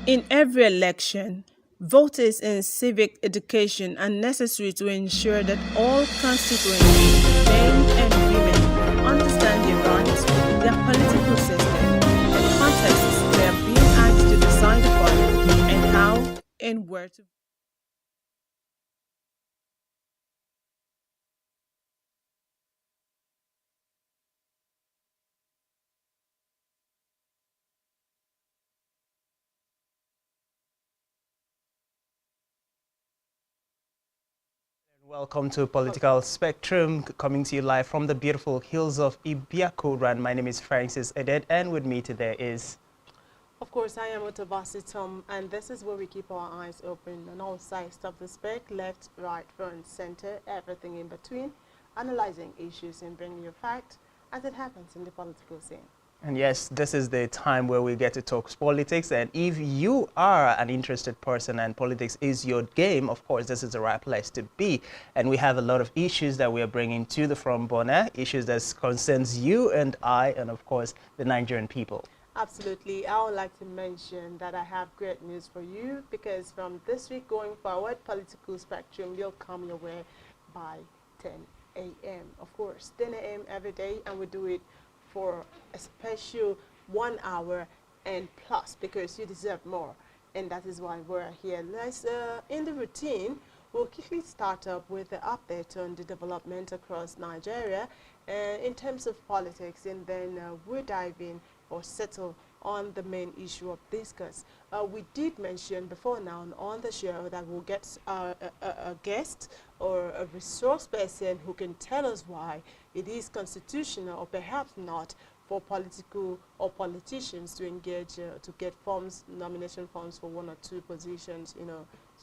In every election, voters and civic education are necessary to ensure that all constituents, men and women, understand their rights, their political system, the contexts they are being asked to decide upon, and how and where to. Welcome to Political Spectrum, coming to you live from the beautiful hills of Ibiakuran. My name is Francis Edet, and with me today is... Of course, I am Otabasi Tom, and this is where we keep our eyes open on all sides of the spec, left, right, front, center, everything in between, analyzing issues and bringing you facts as it happens in the political scene. And yes, this is the time where we get to talk politics. And if you are an interested person and politics is your game, of course, this is the right place to be. And we have a lot of issues that we are bringing to the front burner, issues that concerns you and I, and of course, the Nigerian people. Absolutely. I would like to mention that I have great news for you because from this week going forward, Political Spectrum will come your way by 10 a.m. Of course, 10 a.m. every day, and we do it for a special 1 hour and plus because you deserve more, and that is why we're here. Let's in the routine, we'll quickly start up with the update on the development across Nigeria in terms of politics, and then we'll dive in or settle on the main issue of discuss. We did mention before now on the show that we'll get a guest or a resource person who can tell us why it is constitutional or perhaps not for political or politicians to engage to get forms, nomination forms for one or two positions,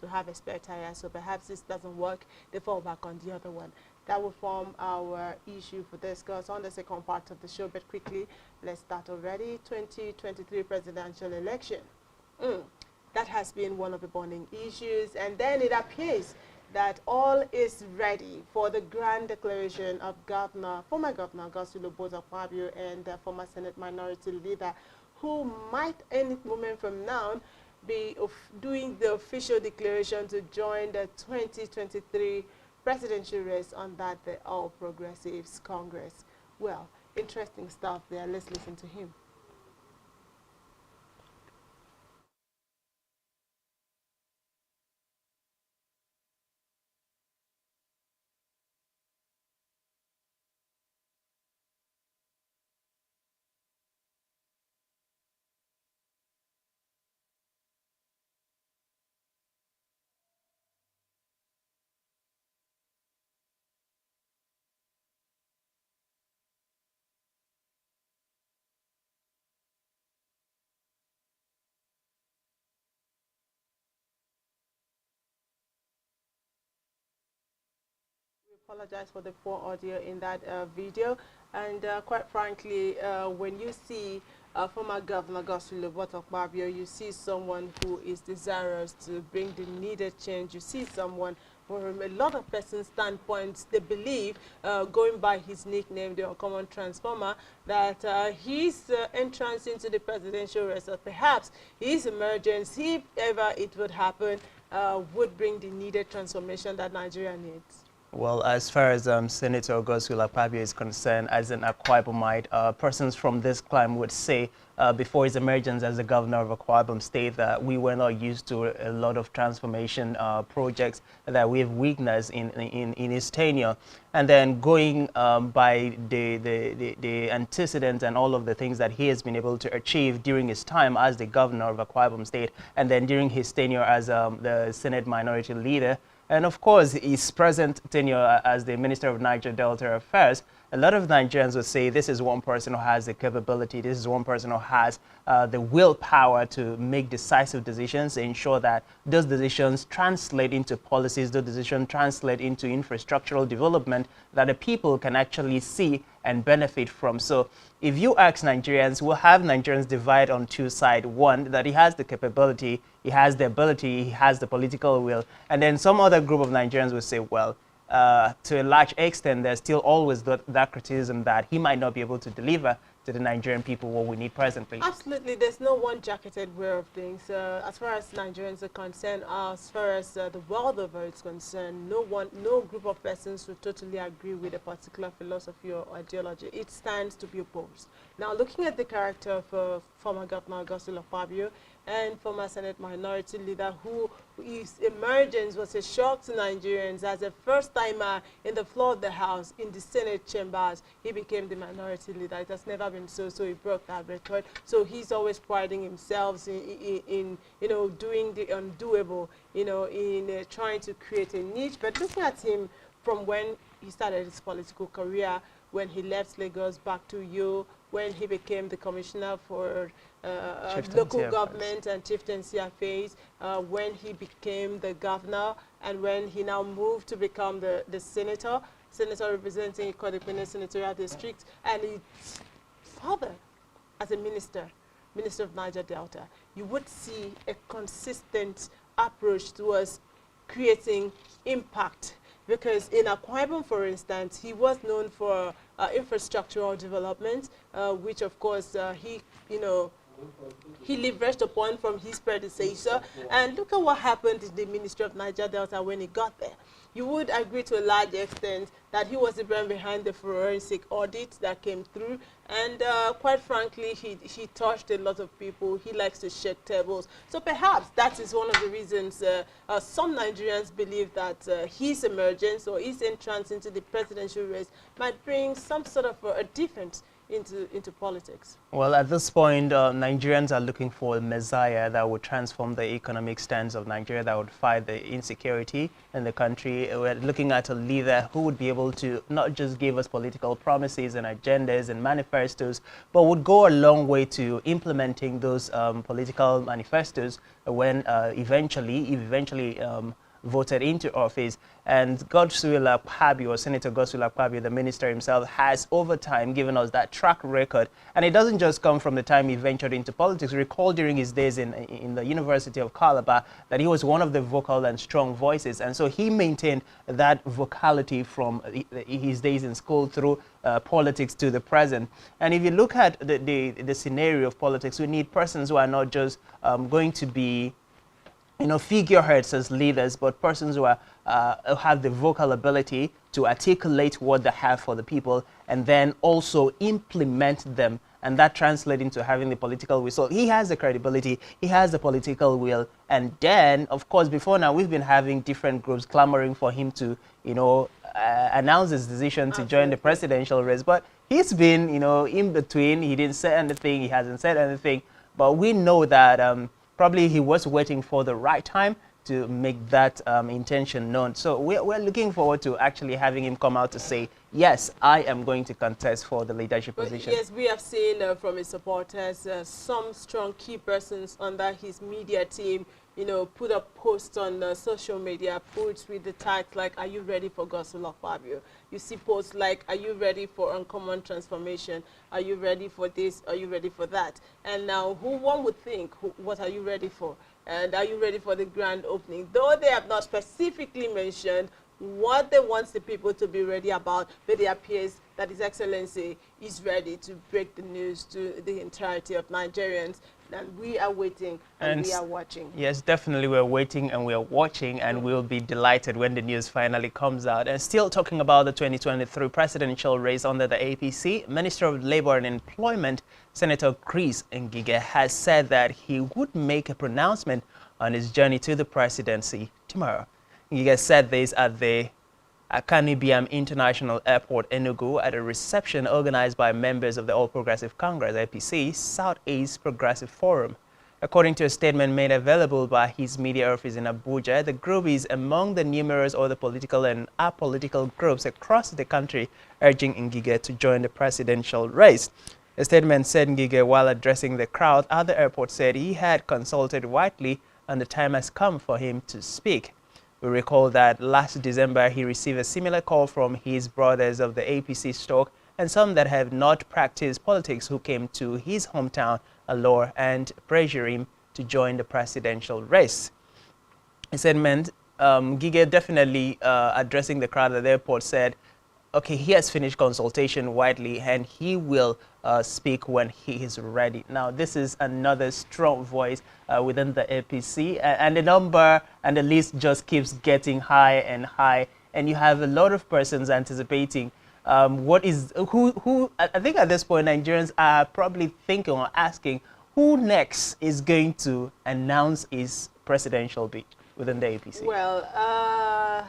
to have a spare tire. So perhaps this doesn't work, they fall back on the other one. That will form our issue for discuss on the second part of the show. But quickly, let's start already. 2023 presidential election. That has been one of the burning issues. And then it appears that all is ready for the grand declaration of former Governor Godswill Akpabio and former Senate Minority Leader, who might any moment from now be doing the official declaration to join the 2023 presidential race on that the All Progressives Congress. Well, interesting stuff there. Let's listen to him. Apologize for the poor audio in that video, and quite frankly, when you see former Governor Godswill Akpabio, you see someone who is desirous to bring the needed change. You see someone, from a lot of persons' standpoints, they believe, going by his nickname, the Uncommon Transformer, that his entrance into the presidential race, or perhaps his emergence, if ever it would happen, would bring the needed transformation that Nigeria needs. Well, as far as Senator Godswill Akpabio is concerned, as an Akwa Ibomite, persons from this climb would say before his emergence as the governor of Akwa Ibom State that we were not used to a lot of transformation projects that we've witnessed in his tenure. And then going by the antecedents and all of the things that he has been able to achieve during his time as the governor of Akwa Ibom State, and then during his tenure as the Senate Minority Leader, and of course, his present tenure as the Minister of Niger Delta Affairs, a lot of Nigerians would say this is one person who has the capability, this is one person who has the willpower to make decisive decisions, ensure that those decisions translate into policies, those decisions translate into infrastructural development that the people can actually see and benefit from. So if you ask Nigerians, we'll have Nigerians divide on two sides. One, that he has the capability, he has the ability, he has the political will. And then some other group of Nigerians will say, well, to a large extent, there's still always that criticism that he might not be able to deliver to the Nigerian people what we need presently? Absolutely, there's no one jacketed way of things. As far as Nigerians are concerned, as far as the world over is concerned, no group of persons will totally agree with a particular philosophy or ideology. It stands to be opposed. Now, looking at the character of former Governor Godswill Akpabio and former Senate Minority Leader, whose emergence was a shock to Nigerians as a first-timer in the floor of the House, in the Senate chambers, he became the Minority Leader. It has never been so he broke that record. So he's always priding himself in doing the undoable, in trying to create a niche. But looking at him from when he started his political career, when he left Lagos back to Yo, when he became the commissioner for local government and chieftaincy affairs, when he became the governor, and when he now moved to become the senator representing Kodipene Senatorial District, and his father as a minister of Niger Delta, you would see a consistent approach towards creating impact. Because in Akwa Ibom, for instance, he was known for infrastructural development, which of course he leveraged upon from his predecessor. And look at what happened in the Ministry of Niger Delta when he got there. You would agree to a large extent that he was the brain behind the forensic audit that came through. And quite frankly, he touched a lot of people. He likes to shake tables. So perhaps that is one of the reasons some Nigerians believe that his emergence or his entrance into the presidential race might bring some sort of a difference into politics. Well, at this point, Nigerians are looking for a messiah that would transform the economic stance of Nigeria, that would fight the insecurity in the country. We're looking at a leader who would be able to not just give us political promises and agendas and manifestos, but would go a long way to implementing those political manifestos when eventually voted into office. And Godswill Akpabio, or Senator Godswill Akpabio, the minister himself, has over time given us that track record. And it doesn't just come from the time he ventured into politics. Recall during his days in the University of Calabar that he was one of the vocal and strong voices. And so he maintained that vocality from his days in school through politics to the present. And if you look at the scenario of politics, we need persons who are not just going to be figureheads as leaders, but persons who have the vocal ability to articulate what they have for the people and then also implement them. And that translates into having the political will. So he has the credibility, he has the political will. And then, of course, before now, we've been having different groups clamoring for him to, announce his decision to join the presidential race. But he's been, in between. He didn't say anything, he hasn't said anything. But we know that probably he was waiting for the right time to make that intention known. So we're looking forward to actually having him come out to say, yes, I am going to contest for the leadership position. Yes, we have seen from his supporters some strong key persons under his media team, put up posts on social media, posts with the tag like, are you ready for Godswill Akpabio? You see posts like, are you ready for uncommon transformation? Are you ready for this? Are you ready for that? And now one would think, what are you ready for? And are you ready for the grand opening? Though they have not specifically mentioned what they want the people to be ready about, but it appears that His Excellency is ready to break the news to the entirety of Nigerians. And we are waiting and we are watching. Yes, definitely we're waiting and we're watching, and we'll be delighted when the news finally comes out. And still talking about the 2023 presidential race under the APC, Minister of Labor and Employment, Senator Chris Ngige, has said that he would make a pronouncement on his journey to the presidency tomorrow. Ngige said this at the Akanibiam International Airport, Enugu, at a reception organized by members of the All Progressive Congress, APC, Southeast Progressive Forum. According to a statement made available by his media office in Abuja, the group is among the numerous other political and apolitical groups across the country urging Ngige to join the presidential race. A statement said Ngige, while addressing the crowd at the airport, said he had consulted widely and the time has come for him to speak. We recall that last December, he received a similar call from his brothers of the APC stock and some that have not practiced politics who came to his hometown, Alor, and pressure him to join the presidential race. He said, Ngige definitely addressing the crowd at the airport said, okay, he has finished consultation widely and he will speak when he is ready. Now, this is another strong voice within the APC, and the number and the list just keeps getting high and high, and you have a lot of persons anticipating what is who. I think at this point Nigerians are probably thinking or asking who next is going to announce his presidential bid within the APC. Well,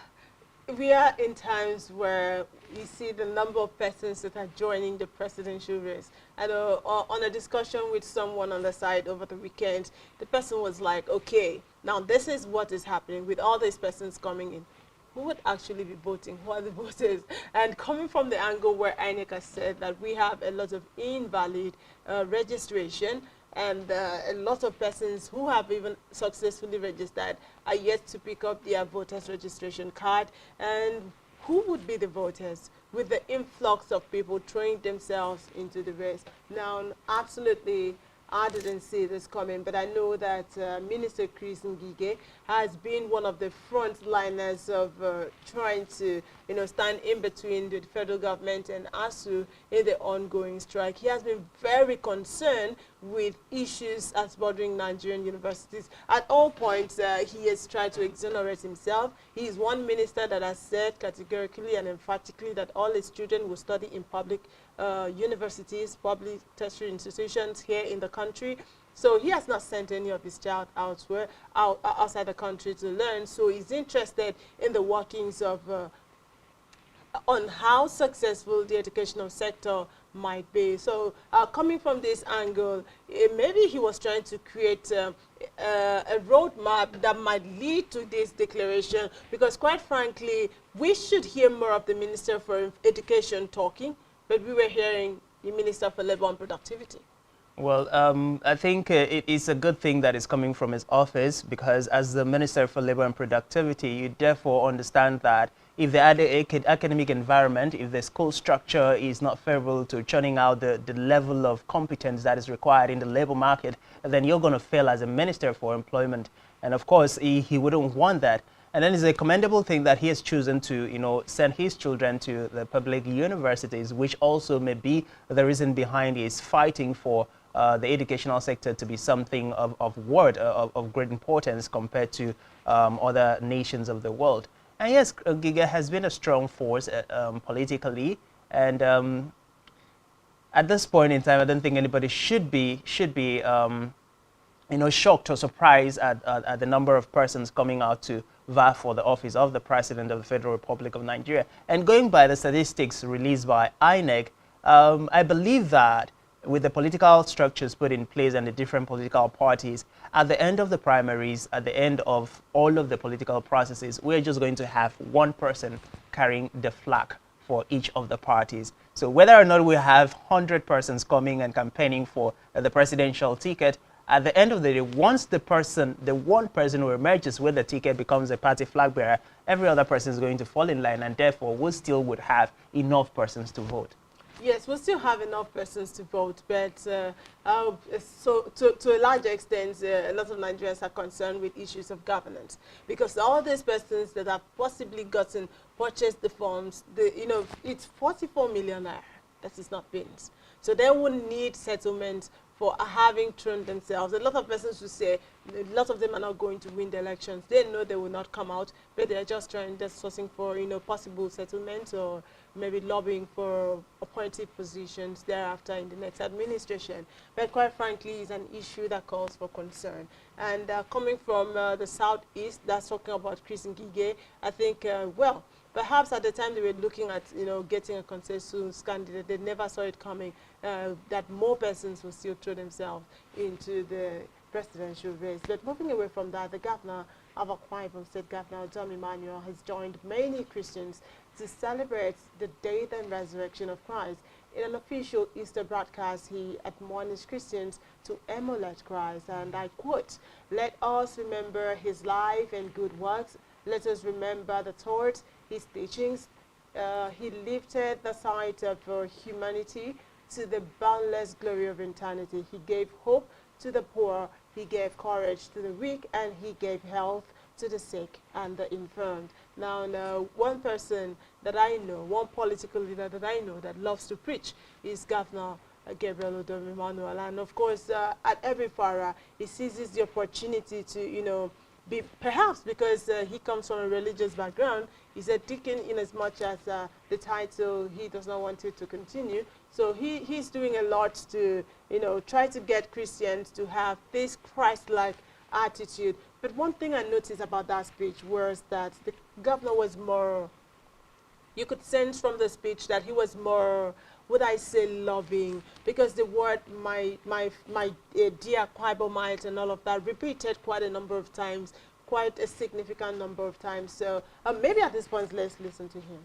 we are in times where you see the number of persons that are joining the presidential race. And on a discussion with someone on the side over the weekend, the person was like, okay, now this is what is happening with all these persons coming in. Who would actually be voting? Who are the voters? And coming from the angle where INEC has said that we have a lot of invalid registration, and a lot of persons who have even successfully registered are yet to pick up their voters registration card. And who would be the voters with the influx of people throwing themselves into the race? Now, absolutely, I didn't see this coming, but I know that Minister STVNg has been one of the frontliners of trying to, stand in between the federal government and ASU in the ongoing strike. He has been very concerned with issues as bothering Nigerian universities. At all points, he has tried to exonerate himself. He is one minister that has said categorically and emphatically that all his children will study in public universities, public tertiary institutions here in the country. So he has not sent any of his child outside the country to learn. So he's interested in the workings of on how successful the educational sector might be. So coming from this angle, maybe he was trying to create a roadmap that might lead to this declaration, because quite frankly, we should hear more of the Minister for Education talking, but we were hearing the Minister for Labor and Productivity. Well, I think it is a good thing that is coming from his office, because as the Minister for Labor and Productivity, you therefore understand that if the academic environment, if the school structure is not favorable to churning out the level of competence that is required in the labor market, then you're going to fail as a Minister for Employment. And of course, he wouldn't want that. And then it's a commendable thing that he has chosen to, send his children to the public universities, which also may be the reason behind his fighting for the educational sector to be something of great importance compared to other nations of the world. And yes, Giga has been a strong force politically, and at this point in time, I don't think anybody should be shocked or surprised at the number of persons coming out to vie for the office of the President of the Federal Republic of Nigeria. And going by the statistics released by INEC, I believe that with the political structures put in place and the different political parties, at the end of the primaries, at the end of all of the political processes, we're just going to have one person carrying the flag for each of the parties. So whether or not we have 100 persons coming and campaigning for the presidential ticket, at the end of the day, once the one person who emerges with the ticket becomes a party flag bearer, every other person is going to fall in line, and therefore we still would have enough persons to vote. Yes, we'll still have enough persons to vote, but so to a large extent, a lot of Nigerians are concerned with issues of governance, because all these persons that have possibly purchased the forms, it's 44 million naira. That is not beans. So they will need settlement for having thrown themselves. A lot of persons will say, a lot of them are not going to win the elections. They know they will not come out, but they're just sourcing for, possible settlements, or maybe lobbying for appointed positions thereafter in the next administration. But quite frankly, it's an issue that calls for concern. And coming from the southeast, that's talking about STVNg, I think, well, perhaps at the time they were looking at, getting a consensus candidate, they never saw it coming, that more persons will still throw themselves into the presidential race. But moving away from that, the governor of Akwa Ibom State, Governor John Emmanuel, has joined many Christians to celebrate the death and resurrection of Christ. In an official Easter broadcast, he admonished Christians to emulate Christ, and I quote, "Let us remember his life and good works. Let us remember the thoughts, his teachings. He lifted the sight of humanity to the boundless glory of eternity. He gave hope to the poor, he gave courage to the weak, and he gave health to the sick and the infirm." Now, one person that I know, one political leader that I know that loves to preach is Governor Gabriel Odom Emmanuel. And of course, at every fara, he seizes the opportunity to, perhaps because he comes from a religious background, he's a deacon in as much as the title, he does not want it to continue. So he's doing a lot to, try to get Christians to have this Christ-like attitude. But one thing I noticed about that speech was that the governor was more, you could sense from the speech that he was more, would I say, loving, because the word my dear Quibomite and all of that repeated quite a number of times, quite a significant number of times. So maybe at this point, let's listen to him.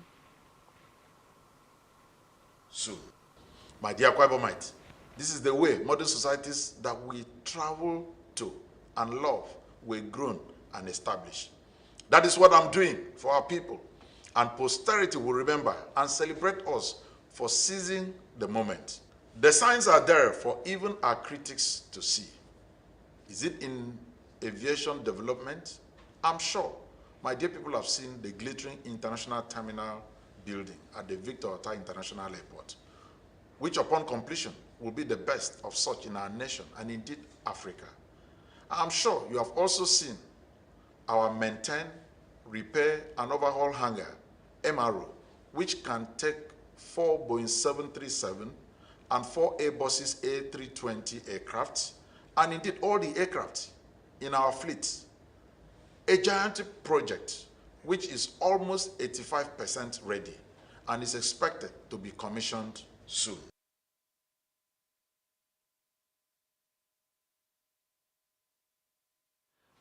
So, my dear Quibomite, this is the way modern societies that we travel to and love were grown and established. That is what I'm doing for our people. And posterity will remember and celebrate us for seizing the moment. The signs are there for even our critics to see. Is it in aviation development? I'm sure my dear people have seen the glittering international terminal building at the Victor Ota International Airport, which upon completion will be the best of such in our nation and indeed Africa. I'm sure you have also seen our maintain, repair, and overhaul hangar, MRO, which can take 4 Boeing 737 and 4 Airbuses A320 aircrafts, and indeed all the aircraft in our fleet. A giant project which is almost 85% ready and is expected to be commissioned soon.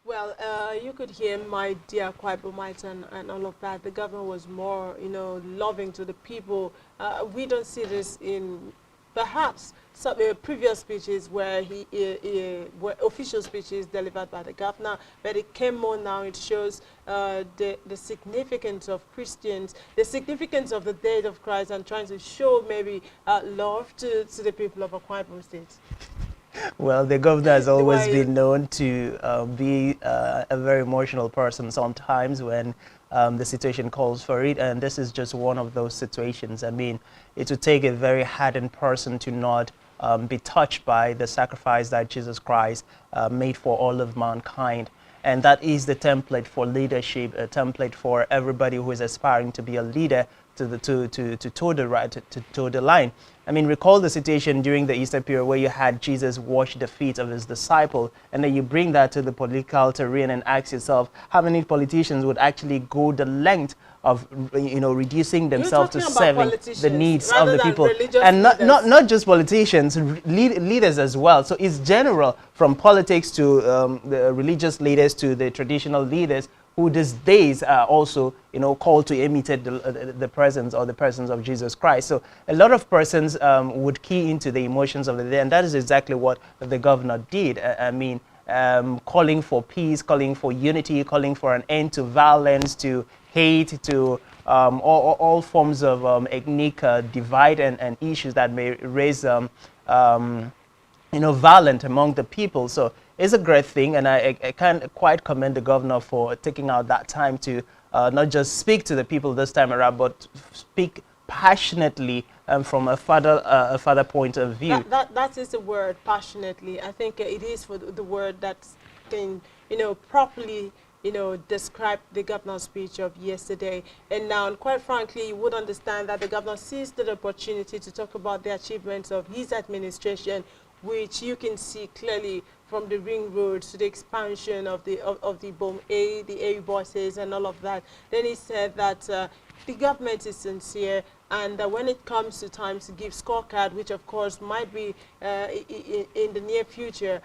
Well, you could hear my dear Quibomite and all of that. The governor was more, loving to the people. We don't see this in perhaps some previous speeches where where official speeches delivered by the governor, but it came more now. It shows the significance of Christians, the significance of the death of Christ, and trying to show maybe love to the people of Akwa Ibom State. Well, the governor has always been known to be a very emotional person sometimes when the situation calls for it, and this is just one of those situations. I mean, it would take a very hardened person to not be touched by the sacrifice that Jesus Christ made for all of mankind. And that is the template for leadership, a template for everybody who is aspiring to be a leader to toe the line. I mean, recall the situation during the Easter period where you had Jesus wash the feet of his disciple, and then you bring that to the political terrain and ask yourself how many politicians would actually go the length of reducing themselves to serving the needs of the people, and not just politicians, leaders as well. So it's general, from politics to the religious leaders to the traditional leaders, who these days are also, called to imitate the presence or the persons of Jesus Christ. So a lot of persons would key into the emotions of the day, and that is exactly what the governor did. I mean, calling for peace, calling for unity, calling for an end to violence, to hate, to all forms of ethnic divide and issues that may raise violent among the people. So it's a great thing, and I can't quite commend the governor for taking out that time to not just speak to the people this time around, but speak passionately from a further point of view. That is the word, passionately. I think it is for the word that can, properly, describe the governor's speech of yesterday. And now, quite frankly, you would understand that the governor seized the opportunity to talk about the achievements of his administration, which you can see clearly from the ring roads to the expansion of the BOM A, the A buses and all of that. Then he said that the government is sincere, and when it comes to time to give scorecard, which of course might be in the near future,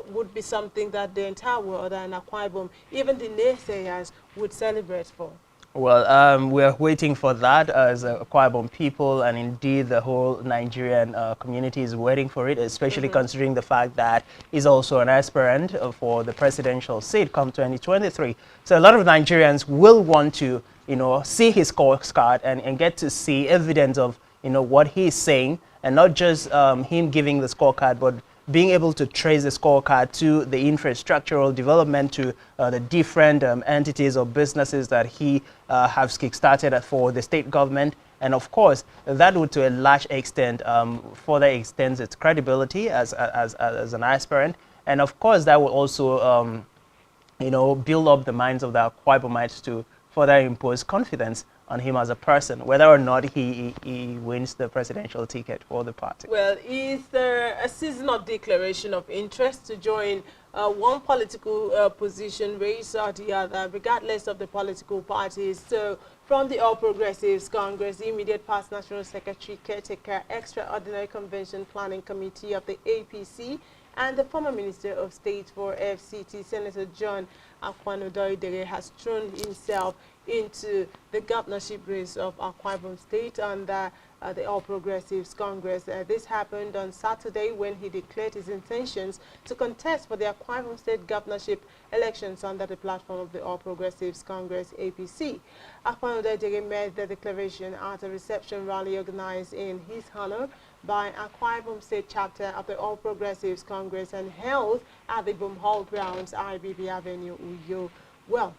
would be something that the entire world and Akwa Ibom, even the naysayers, would celebrate for. Well, we're waiting for that as Akwa Ibom people, and indeed the whole Nigerian community is waiting for it, especially considering the fact that he's also an aspirant for the presidential seat come 2023. So a lot of Nigerians will want to, see his scorecard and get to see evidence of, what he's saying, and not just him giving the scorecard, but being able to trace the scorecard to the infrastructural development, to the different entities or businesses that he has kickstarted for the state government. And of course, that would to a large extent further extends its credibility as an aspirant. And of course, that will also build up the minds of the Akwa Ibomites to further impose confidence on him as a person, whether or not he wins the presidential ticket for the party. Well, is there a season of declaration of interest to join one political position race or the other, regardless of the political parties? So, from the All Progressives Congress, the immediate past National Secretary, Caretaker, Extraordinary Convention Planning Committee of the APC, and the former Minister of State for FCT, Senator John Akpan-Odoyedere, has thrown himself into the governorship race of Akwa Ibom State under the All Progressives Congress. This happened on Saturday when he declared his intentions to contest for the Akwa Ibom State governorship elections under the platform of the All Progressives Congress, APC. Akpan-Odoyedere made the declaration at a reception rally organized in his honor by Akwa Ibom State chapter of the All Progressives Congress and held at the Ibom Hall grounds, IBB Avenue, Uyo. Well,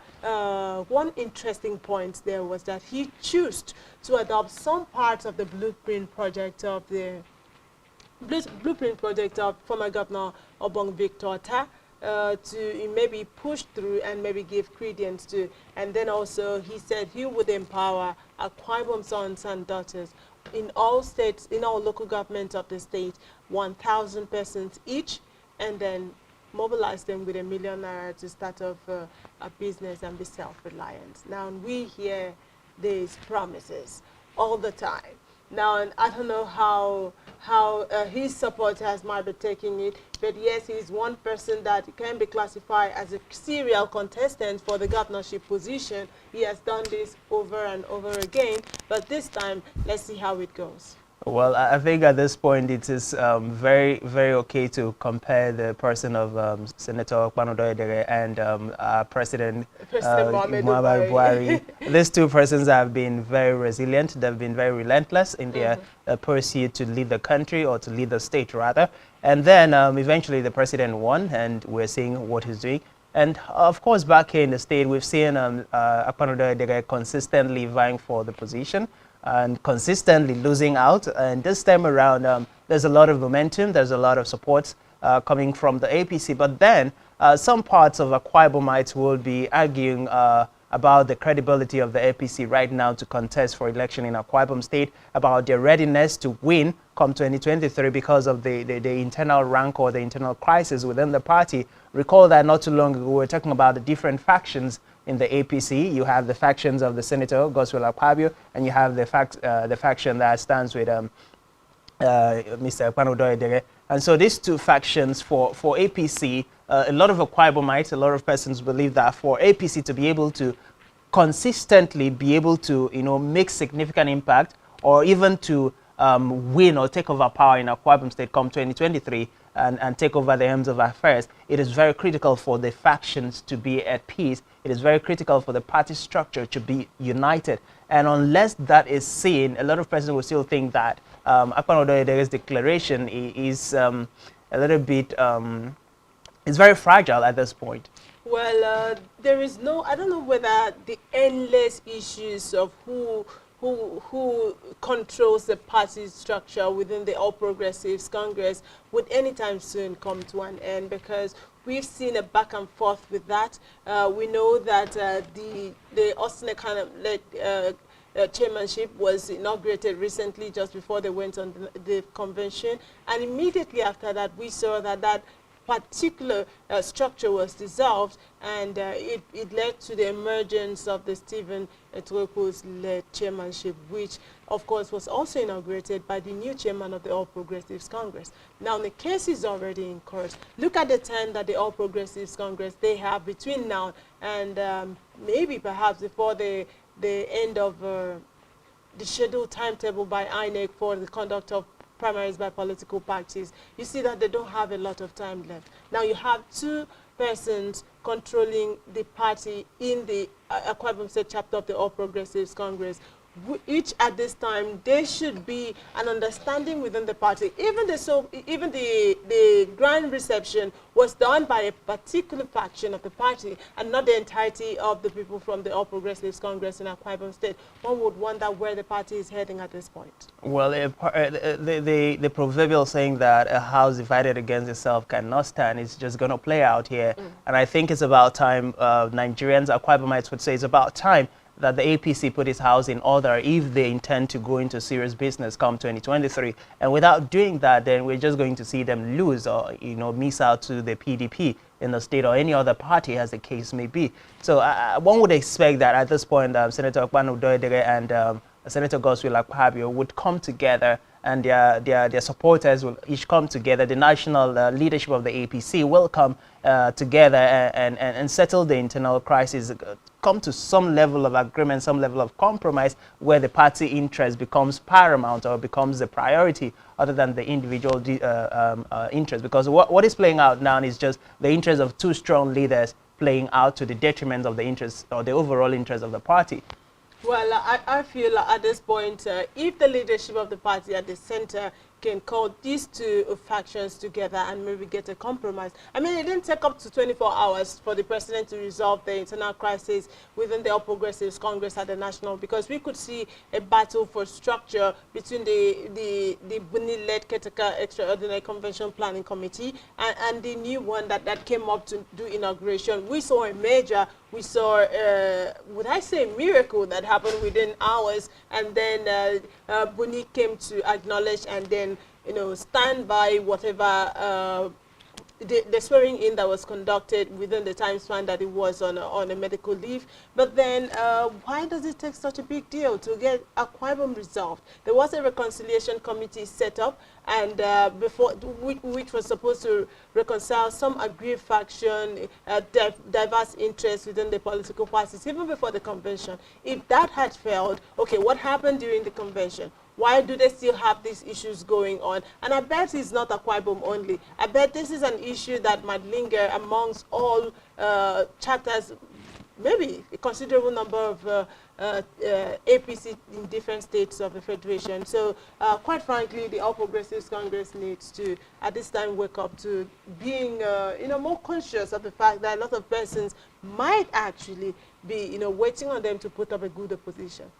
one interesting point there was that he chose to adopt some parts of the blueprint project of former Governor Obong Victor Ta, to maybe push through and maybe give credence to. And then also he said he would empower Akwa Ibom sons and daughters in all states, in all local governments of the state, 1,000 persons each, and then mobilize them with $1 million to start off a business and be self-reliant. Now, we hear these promises all the time. Now, and I don't know how his supporters might be taking it, but yes, he's one person that can be classified as a serial contestant for the governorship position. He has done this over and over again, but this time, let's see how it goes. Well, I think at this point it is very, very okay to compare the person of Senator Akpan-Odoyedere and President Muhammadu Buhari. These two persons have been very resilient. They've been very relentless in their pursuit to lead the country, or to lead the state rather. And then eventually the president won, and we're seeing what he's doing. And of course, back here in the state, we've seen Akpan-Odoyedere consistently vying for the position and consistently losing out. And this time around, there's a lot of momentum, there's a lot of support coming from the APC. But then some parts of Akwa Ibomites will be arguing about the credibility of the APC right now to contest for election in Akwa Ibom State, about their readiness to win come 2023 because of the internal rank or the internal crisis within the party. Recall that not too long ago we were talking about the different factions in the APC. You have the factions of the Senator Godswill Akpabio, and you have the faction that stands with Mr. Akpan-Odoyedere. And so these two factions for APC, a lot of Akwa Ibomites, a lot of persons believe that for APC to be able to consistently be able to make significant impact, or even to win or take over power in Akwa Ibom State come 2023 and take over the helms of affairs, it is very critical for the factions to be at peace. It is very critical for the party structure to be united. And unless that is seen, a lot of persons will still think that Akpan-Odoyedere's declaration is a little bit, it's very fragile at this point. Well, there is no, I don't know whether the endless issues of who controls the party structure within the All Progressives Congress would anytime soon come to an end, because we've seen a back and forth with that. We know that the Austin Ekanam-led chairmanship was inaugurated recently, just before they went on the convention, and immediately after that we saw that particular structure was dissolved, and it led to the emergence of the STVNg led chairmanship, which of course was also inaugurated by the new chairman of the All Progressives Congress. Now the case is already in court. Look at the time that the All Progressives Congress they have between now and maybe perhaps before the end of the scheduled timetable by INEC for the conduct of primaries by political parties. You see that they don't have a lot of time left. Now you have two persons controlling the party in the Akwa Ibom State chapter of the All Progressives Congress each at this time, there should be an understanding within the party. Even the grand reception was done by a particular faction of the party and not the entirety of the people from the All Progressives Congress in Akwa Ibom State. One would wonder where the party is heading at this point. Well, the proverbial saying that a house divided against itself cannot stand is just going to play out here. And I think it's about time, Nigerians, Akwa Ibomites would say it's about time that the APC put its house in order if they intend to go into serious business come 2023. And without doing that, then we're just going to see them lose or, miss out to the PDP in the state or any other party, as the case may be. So one would expect that at this point, Senator Okpano Doedere and Senator Godswill Akpabio would come together, and their supporters will each come together. The national leadership of the APC will come together and settle the internal crisis, come to some level of agreement, some level of compromise where the party interest becomes paramount or becomes the priority other than the individual interest. Because what is playing out now is just the interest of two strong leaders playing out to the detriment of the interest or the overall interest of the party. Well, I feel at this point, if the leadership of the party at the center can call these two factions together and maybe get a compromise. I mean, it didn't take up to 24 hours for the president to resolve the internal crisis within the All Progressives Congress at the national, because we could see a battle for structure between the Buni-led Keteka Extraordinary Convention Planning Committee and the new one that came up to do inauguration. We saw a major, we saw, would I say, a miracle that happened within hours, and then Buni came to acknowledge and then stand by whatever the swearing in that was conducted within the time span that it was on a medical leave. But then why does it take such a big deal to get Akwa Ibom resolved? There was a reconciliation committee set up, and which was supposed to reconcile some aggrieved faction, diverse interests within the political parties, even before the convention. If that had failed, okay, what happened during the convention? Why do they still have these issues going on? And I bet it's not Akwa Ibom only. I bet this is an issue that might linger amongst all chapters, maybe a considerable number of APC in different states of the Federation. So quite frankly, the All Progressives Congress needs to, at this time, wake up to being more conscious of the fact that a lot of persons might actually be waiting on them to put up a good opposition.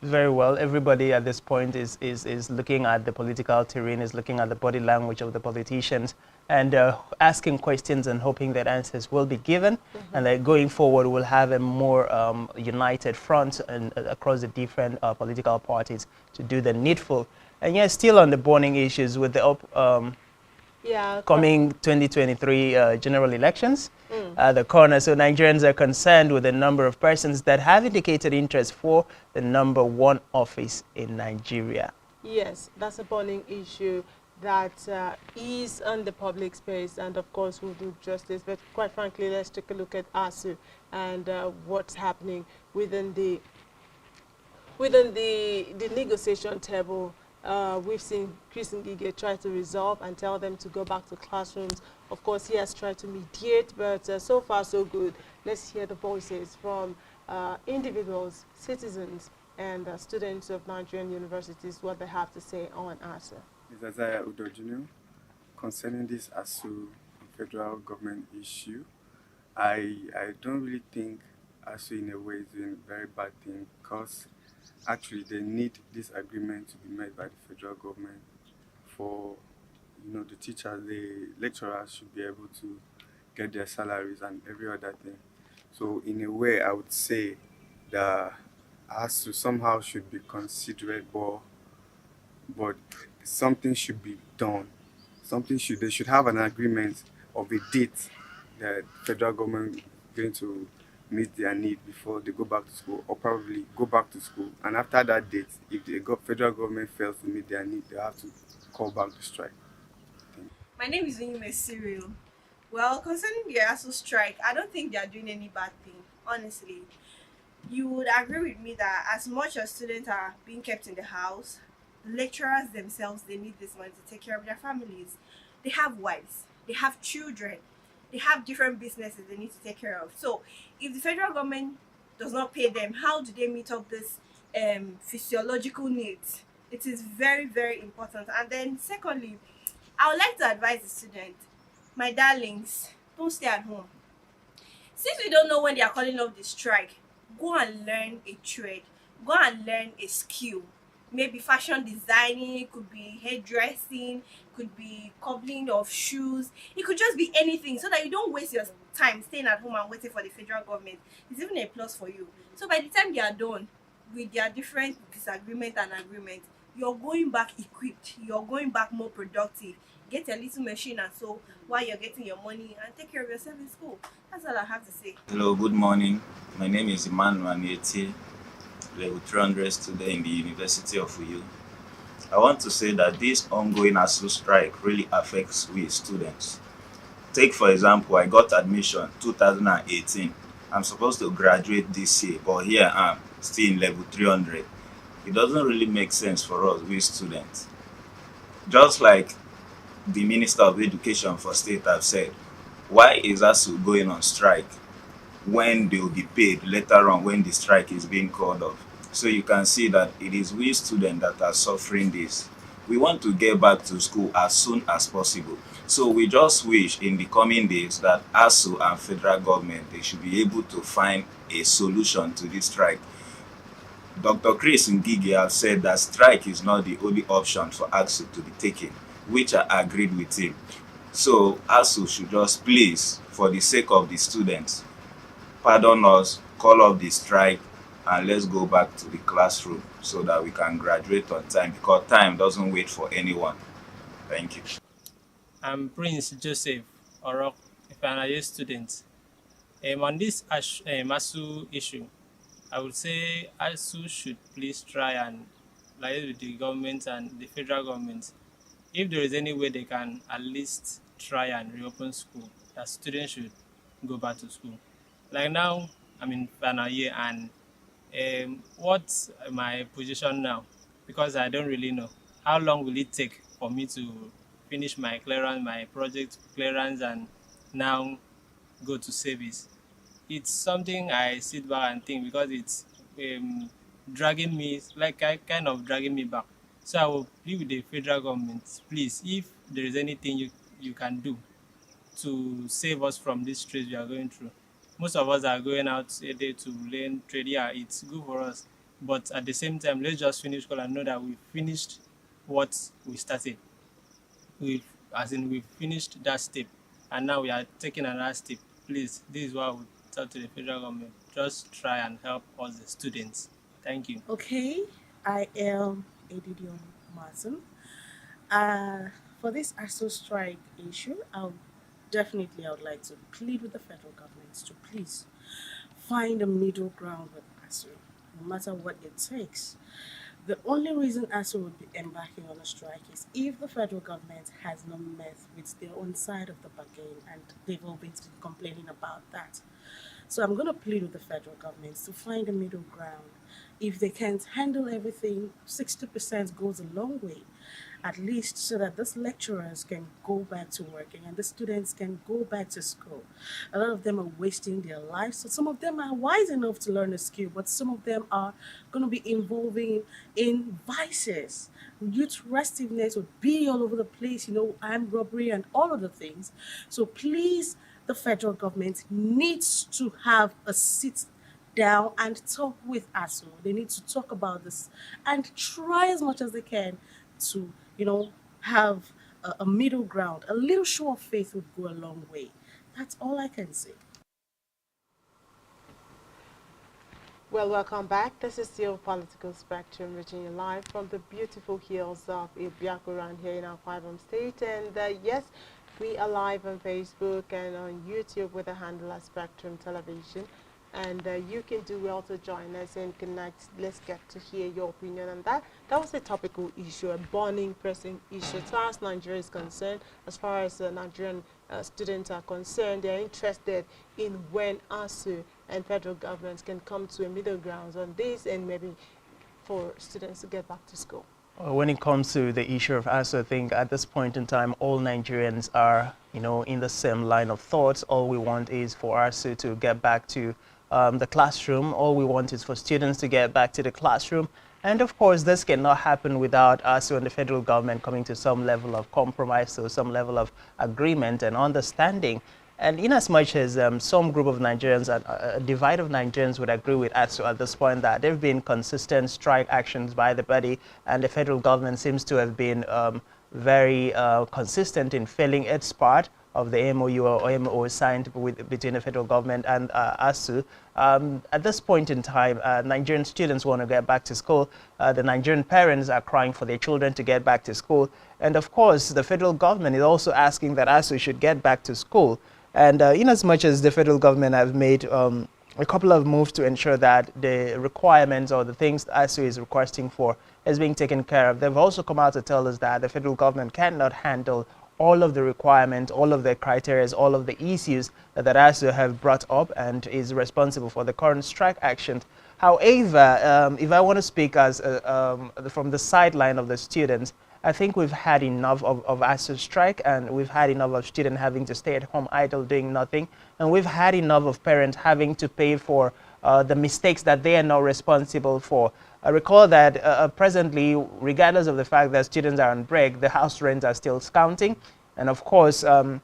Very well. Everybody at this point is looking at the political terrain, is looking at the body language of the politicians, and asking questions and hoping that answers will be given. And that going forward, we'll have a more united front and across the different political parties to do the needful. And yes, still on the burning issues with the coming 2023 general elections, the corner. So Nigerians are concerned with the number of persons that have indicated interest for the #1 office in Nigeria. Yes, that's a burning issue that is on the public space, and of course we'll do justice. But quite frankly, let's take a look at ASU and what's happening within the negotiation table. We've seen Chris Ngige try to resolve and tell them to go back to classrooms. Of course, he has tried to mediate, but so far so good. Let's hear the voices from individuals, citizens, and students of Nigerian universities, what they have to say on ASU. This is Isaiah Udo Jr. Concerning this ASU federal government issue, I don't really think ASU in a way is doing a very bad thing, because actually they need this agreement to be made by the federal government for the teachers, the lecturers should be able to get their salaries and every other thing. So in a way, I would say that ASU somehow should be considerate, but something should be done. They should have an agreement of a date that federal government is going to meet their need before they go back to school, or probably go back to school. And after that date, if the federal government fails to meet their need, they have to call back to strike. My name is Unyume Cyril. Well, concerning the ASU strike, I don't think they are doing any bad thing, honestly. You would agree with me that as much as students are being kept in the house, lecturers themselves, they need this money to take care of their families. They have wives, they have children, they have different businesses they need to take care of. So if the federal government does not pay them, how do they meet up this physiological needs. It is very, very important. And then secondly, I would like to advise the student, my darlings, don't stay at home. Since we don't know when they are calling off the strike, go and learn a trade. Go and learn a skill. Maybe fashion designing, it could be hairdressing, could be cobbling of shoes. It could just be anything so that you don't waste your time staying at home and waiting for the federal government. It's even a plus for you. So by the time they are done with their different disagreement and agreement, you're going back equipped. You're going back more productive. Get a little machine and so while you're getting your money and take care of yourself in school. That's all I have to say. Hello, good morning. My name is Emmanuel Nieti, level 300 student in the University of Uyo. I want to say that this ongoing ASU strike really affects we students. Take for example, I got admission 2018. I'm supposed to graduate this year, but here I am, still in level 300. It doesn't really make sense for us, we students. Just like the Minister of Education for State have said, why is ASU going on strike when they will be paid later on when the strike is being called off? So you can see that it is we students that are suffering this. We want to get back to school as soon as possible. So we just wish in the coming days that ASU and federal government, they should be able to find a solution to this strike. Dr. Chris Ngige have said that strike is not the only option for ASU to be taken, which I agreed with him. So ASU should just please, for the sake of the students, pardon us, call off the strike, and let's go back to the classroom so that we can graduate on time, because time doesn't wait for anyone. Thank you. I'm Prince Joseph Orok, a final year student. On this ASU issue, I would say ASU should please try and liaise with the government and the federal government. If there is any way they can at least try and reopen school, that students should go back to school. Like now, I'm in final year, and what's my position now? Because I don't really know. How long will it take for me to finish my clearance, my project clearance, and now go to service? It's something I sit back and think, because it's dragging me, like kind of dragging me back. So I will plead with the federal government, please, if there is anything you can do to save us from this stress we are going through. Most of us are going out a day to learn trade. Yeah, it's good for us. But at the same time, let's just finish school and know that we finished what we started. We've finished that step, and now we are taking another step. Please, this is what I would talk to the federal government. Just try and help us, the students. Thank you. Okay, I am Edidion Martin. For this ASU strike issue, I would like to plead with the federal government to please find a middle ground with ASU, no matter what it takes. The only reason ASU would be embarking on a strike is if the federal government has not met with their own side of the bargain, and they've all been complaining about that. So I'm going to plead with the federal government to find a middle ground. If they can't handle everything, 60% goes a long way, at least so that these lecturers can go back to working and the students can go back to school. A lot of them are wasting their lives. So some of them are wise enough to learn a skill, but some of them are going to be involving in vices. Youth restiveness would be all over the place, armed robbery and all of the things. So please, the federal government needs to have a sit down and talk with ASU. They need to talk about this and try as much as they can to, have a middle ground. A little show of faith would go a long way. That's all I can say. Well, welcome back. This is your Political Spectrum, reaching you live from the beautiful hills of Ibiakuran here in our Ibom State. And yes, we are live on Facebook and on YouTube with the handle at Spectrum Television. And you can do well to join us and connect. Let's get to hear your opinion on that. That was a topical issue, a burning, pressing issue. As far as Nigeria is concerned, as far as Nigerian students are concerned, they're interested in when ASU and federal governments can come to a middle ground on this, and maybe for students to get back to school. When it comes to the issue of ASU, I think at this point in time, all Nigerians are, in the same line of thoughts. All we want is for ASU to get back to the classroom. All we want is for students to get back to the classroom. And of course, this cannot happen without us and the federal government coming to some level of compromise, so some level of agreement and understanding. And in as much as some group of Nigerians, a divide of Nigerians would agree with ASU at this point that there have been consistent strike actions by the body, and the federal government seems to have been very consistent in filling its part of the MOU or MOU signed between the federal government and ASU. At this point in time, Nigerian students want to get back to school. The Nigerian parents are crying for their children to get back to school. And of course, the federal government is also asking that ASU should get back to school. And in as much as the federal government have made a couple of moves to ensure that the requirements or the things ASU is requesting for is being taken care of, they've also come out to tell us that the federal government cannot handle all of the requirements, all of the criteria, all of the issues that ASU have brought up and is responsible for the current strike action. However, if I want to speak as from the sideline of the students, I think we've had enough of ASU strike, and we've had enough of students having to stay at home idle doing nothing, and we've had enough of parents having to pay for the mistakes that they are not responsible for. I recall that presently, regardless of the fact that students are on break, the house rents are still counting, and of course, by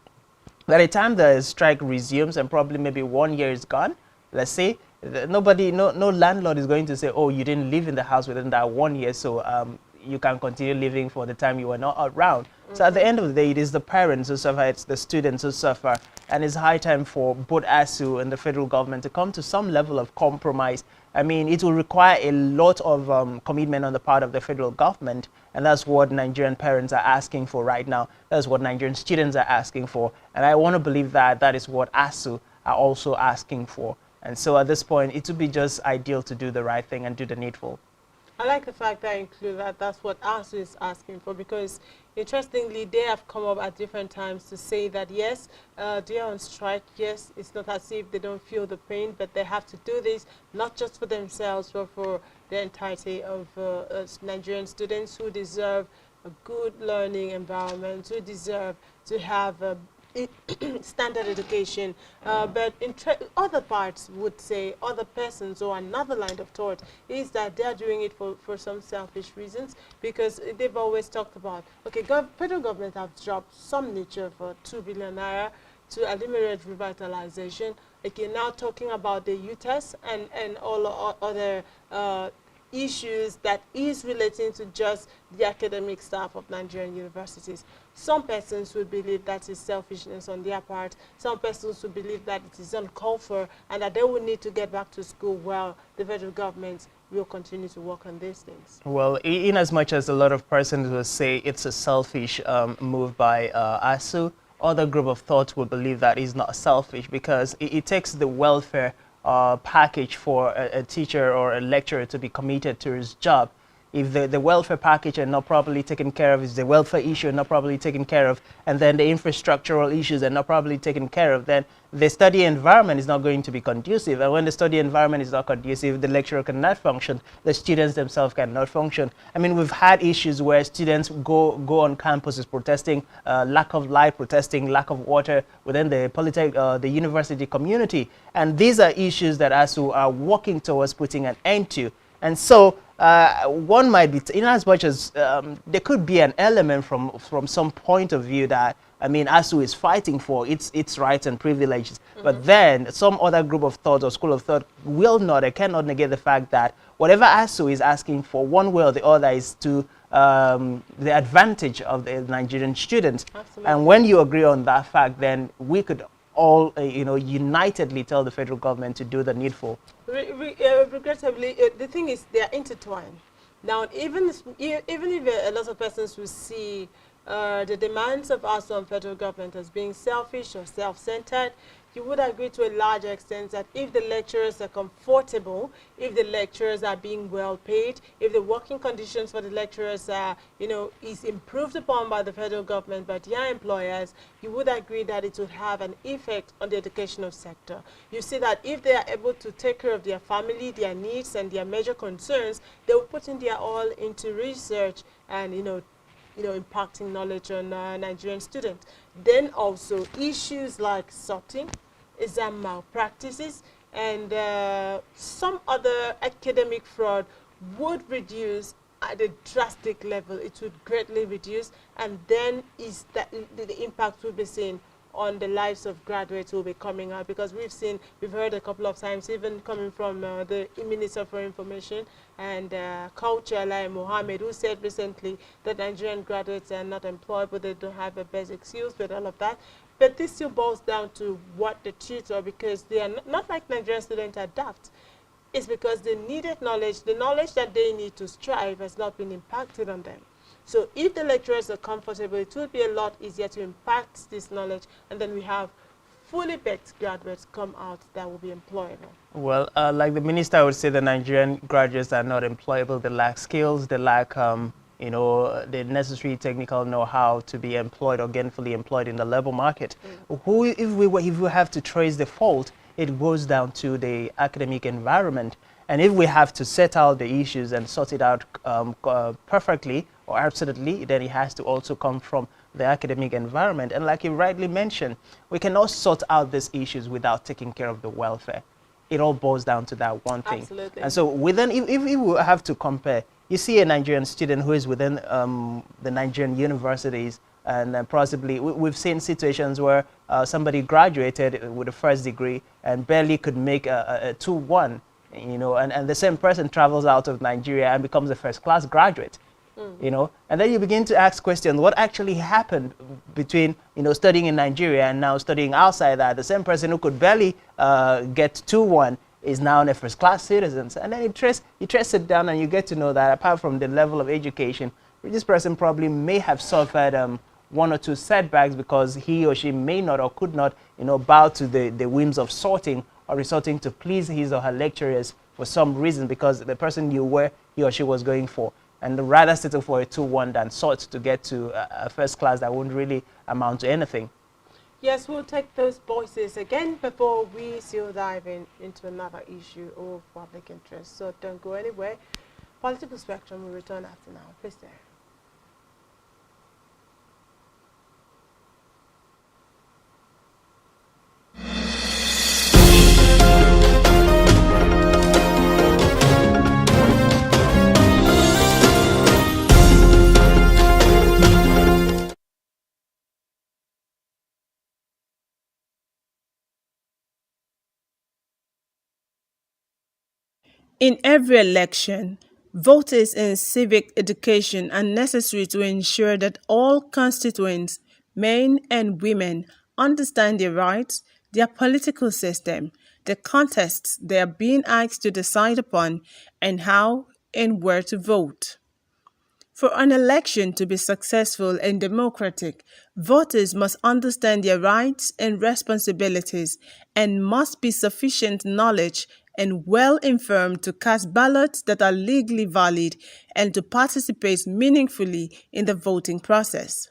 the time the strike resumes and probably maybe 1 year is gone, let's say, no landlord is going to say, oh, you didn't live in the house within that 1 year, so you can continue living for the time you were not around. So at the end of the day, it is the parents who suffer, it's the students who suffer, and it's high time for both ASU and the federal government to come to some level of compromise. I mean, it will require a lot of commitment on the part of the federal government, and that's what Nigerian parents are asking for right now. That's what Nigerian students are asking for, and I want to believe that that is what ASU are also asking for. And so at this point, it would be just ideal to do the right thing and do the needful. I like the fact that I include that that's what ASU is asking for, because interestingly, they have come up at different times to say that yes, they are on strike. Yes, it's not as if they don't feel the pain, but they have to do this not just for themselves, but for the entirety of Nigerian students who deserve a good learning environment, who deserve to have a standard education, but other parts would say, other persons or another line of thought is that they are doing it for some selfish reasons, because they've always talked about, okay, federal government have dropped some nature for 2 billion naira to eliminate revitalization. Okay, now talking about the UTES and all other issues that is relating to just the academic staff of Nigerian universities. Some persons would believe that is selfishness on their part. Some persons would believe that it is uncalled for and that they will need to get back to school while the federal government will continue to work on these things. Well, in as much as a lot of persons will say it's a selfish move by ASU, other group of thought would believe that is not selfish, because it takes the welfare package for a teacher or a lecturer to be committed to his job. If the welfare package are not properly taken care of, if the welfare issue are not properly taken care of, and then the infrastructural issues are not properly taken care of, then the study environment is not going to be conducive. And when the study environment is not conducive, the lecturer cannot function, the students themselves cannot function. I mean, we've had issues where students go on campuses protesting lack of light, protesting lack of water within the university community. And these are issues that ASU are working towards putting an end to. And so one might be, in as much as there could be an element from some point of view that, I mean, ASU is fighting for its rights and privileges. But then some other group of thought or school of thought will not, or cannot negate the fact that whatever ASU is asking for, one way or the other, is to the advantage of the Nigerian students. Absolutely. And when you agree on that fact, then we could all, unitedly tell the federal government to do the needful. Regrettably, the thing is, they are intertwined. Now, even if a lot of persons will see the demands of us on federal government as being selfish or self-centered, you would agree to a large extent that if the lecturers are comfortable, if the lecturers are being well paid, if the working conditions for the lecturers are, is improved upon by the federal government, by their employers, you would agree that it would have an effect on the educational sector. You see that if they are able to take care of their family, their needs, and their major concerns, they will put in their all into research and, impacting knowledge on Nigerian students. Then also issues like sorting, exam malpractices, and some other academic fraud would reduce at a drastic level. It would greatly reduce, and then is that the impact will be seen on the lives of graduates who will be coming out, because we've heard a couple of times, even coming from the Minister for Information and Culture, like Mohammed, who said recently that Nigerian graduates are not employed, but they don't have a basic skills with all of that. But this still boils down to what the tutor, because they are not like Nigerian students are daft. It's because the knowledge that they need to strive has not been impacted on them. So if the lecturers are comfortable, it will be a lot easier to impact this knowledge, and then we have fully baked graduates come out that will be employable. Well, like the minister would say, the Nigerian graduates are not employable. They lack skills. They lack, the necessary technical know-how to be employed or gainfully employed in the labor market. If we have to trace the fault, it goes down to the academic environment. And if we have to set out the issues and sort it out perfectly or absolutely, then it has to also come from the academic environment. And like you rightly mentioned, we cannot sort out these issues without taking care of the welfare. It all boils down to that one thing. Absolutely. And so within, if we have to compare, you see a Nigerian student who is within the Nigerian universities, and possibly we've seen situations where somebody graduated with a first degree and barely could make a 2-1, and the same person travels out of Nigeria and becomes a first-class graduate. And then you begin to ask questions, what actually happened between, studying in Nigeria and now studying outside that? The same person who could barely get 2-1 is now a first-class citizen. And then you trace it down and you get to know that apart from the level of education, this person probably may have suffered one or two setbacks because he or she may not or could not, bow to the whims of sorting or resorting to please his or her lecturers for some reason, because the person knew where he or she was going for, and rather settle for a 2-1 than sought to get to a first class that wouldn't really amount to anything. Yes, we'll take those voices again before we still dive into another issue of public interest. So don't go anywhere. Political Spectrum will return after now. Please stay. In every election, voters and civic education are necessary to ensure that all constituents, men and women, understand their rights, their political system, the contests they are being asked to decide upon, and how and where to vote. For an election to be successful and democratic, voters must understand their rights and responsibilities and must be sufficient knowledge and well informed to cast ballots that are legally valid and to participate meaningfully in the voting process.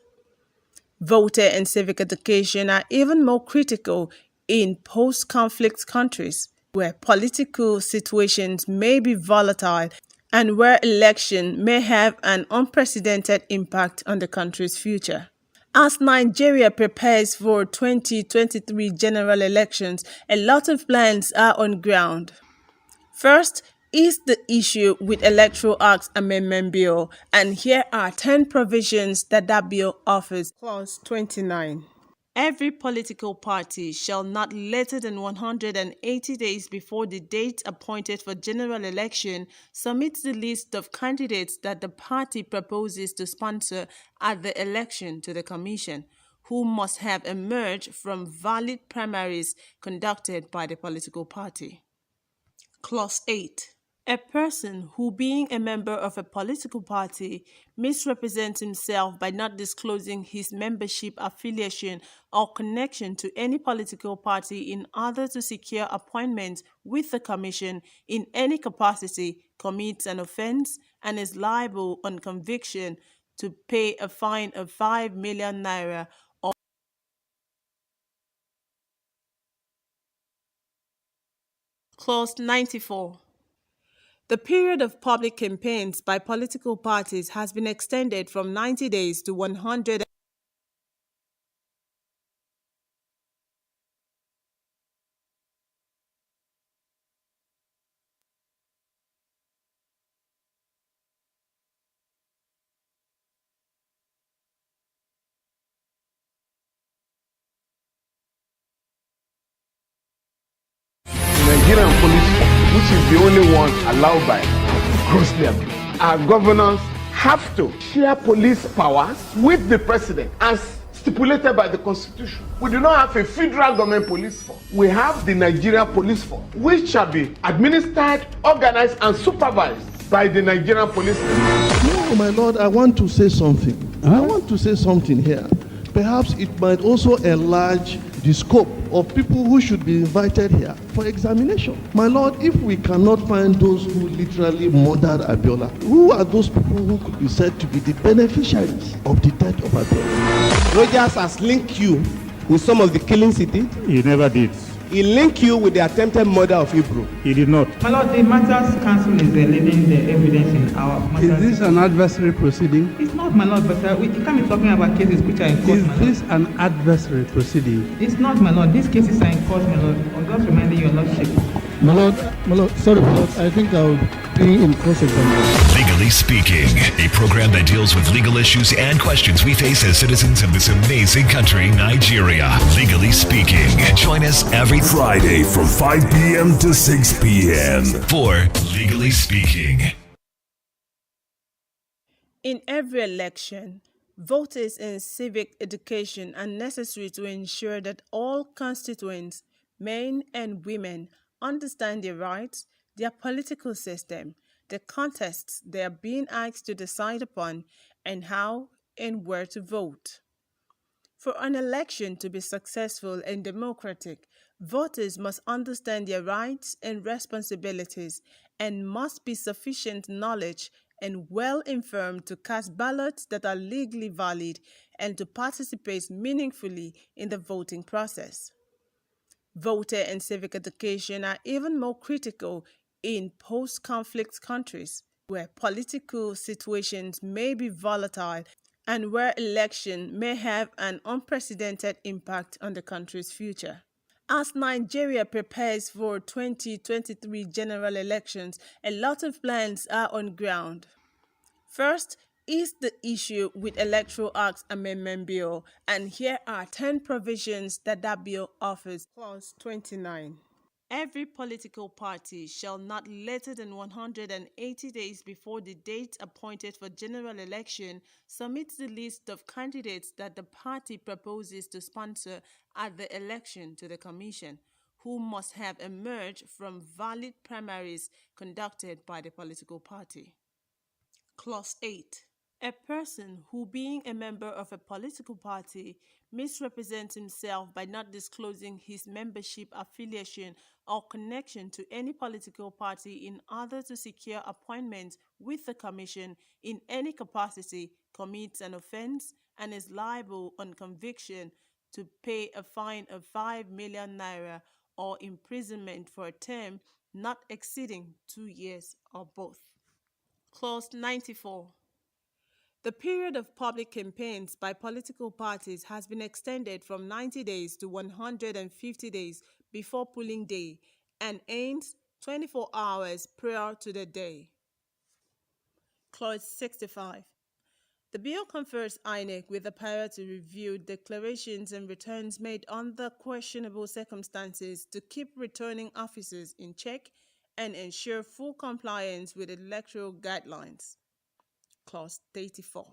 Voter and civic education are even more critical in post conflict countries where political situations may be volatile and where election may have an unprecedented impact on the country's future. As Nigeria prepares for 2023 general elections, a lot of plans are on ground. First is the issue with Electoral Act Amendment Bill, and here are 10 provisions that bill offers. Clause 29. Every political party shall not later than 180 days before the date appointed for general election submit the list of candidates that the party proposes to sponsor at the election to the Commission, who must have emerged from valid primaries conducted by the political party. Clause 8. A person who, being a member of a political party, misrepresents himself by not disclosing his membership, affiliation, or connection to any political party in order to secure appointment with the Commission in any capacity commits an offense and is liable on conviction to pay a fine of 5 million naira or Clause 94. The period of public campaigns by political parties has been extended from 90 days to 100 Nigerian police force, which is the only one allowed by grossly abused. Our governors have to share police powers with the president as stipulated by the constitution. We do not have a federal government police force. We have the Nigeria police force, which shall be administered, organized, and supervised by the Nigerian police force. No, my lord, I want to say something. I want to say something here. Perhaps it might also enlarge the scope of people who should be invited here for examination. My lord, if we cannot find those who literally murdered Abiola, who are those people who could be said to be the beneficiaries of the death of Abiola? Rogers has linked you with some of the killings he did. He never did. He linked you with the attempted murder of Hebrew. He did not. My lord, the Matters Council is leading the evidence in our matters. Is this an adversary proceeding? It's not, my lord, but we can't be talking about cases which are in court. Is this an adversary proceeding? It's not, my lord. These cases are in court, my lord. I'm just reminding you, lordship. My lord, sorry, my lord, I think I'll be in cross-examination. Legally Speaking, a program that deals with legal issues and questions we face as citizens of this amazing country, Nigeria. Legally Speaking. Join us every Friday from 5 p.m. to 6 p.m. for Legally Speaking. In every election, voters in civic education are necessary to ensure that all constituents, men and women, understand their rights, their political system, the contests they are being asked to decide upon, and how and where to vote. For an election to be successful and democratic, voters must understand their rights and responsibilities and must be sufficient knowledge and well informed to cast ballots that are legally valid and to participate meaningfully in the voting process. Voter and civic education are even more critical in post-conflict countries where political situations may be volatile and where election may have an unprecedented impact on the country's future. As Nigeria prepares for 2023 general elections, a lot of plans are on ground. First is the issue with Electoral Act Amendment Bill, and here are 10 provisions that bill offers. Clause 29. Every political party shall not later than 180 days before the date appointed for general election submit the list of candidates that the party proposes to sponsor at the election to the Commission, who must have emerged from valid primaries conducted by the political party. Clause 8. A person who, being a member of a political party, misrepresents himself by not disclosing his membership, affiliation, or connection to any political party in order to secure appointment with the Commission in any capacity commits an offense and is liable on conviction to pay a fine of 5 million naira or imprisonment for a term not exceeding 2 years or both. Clause 94. The period of public campaigns by political parties has been extended from 90 days to 150 days before polling day and ends 24 hours prior to the day. Clause 65. The bill confers INEC with the power to review declarations and returns made under questionable circumstances to keep returning officers in check and ensure full compliance with electoral guidelines. Clause 34.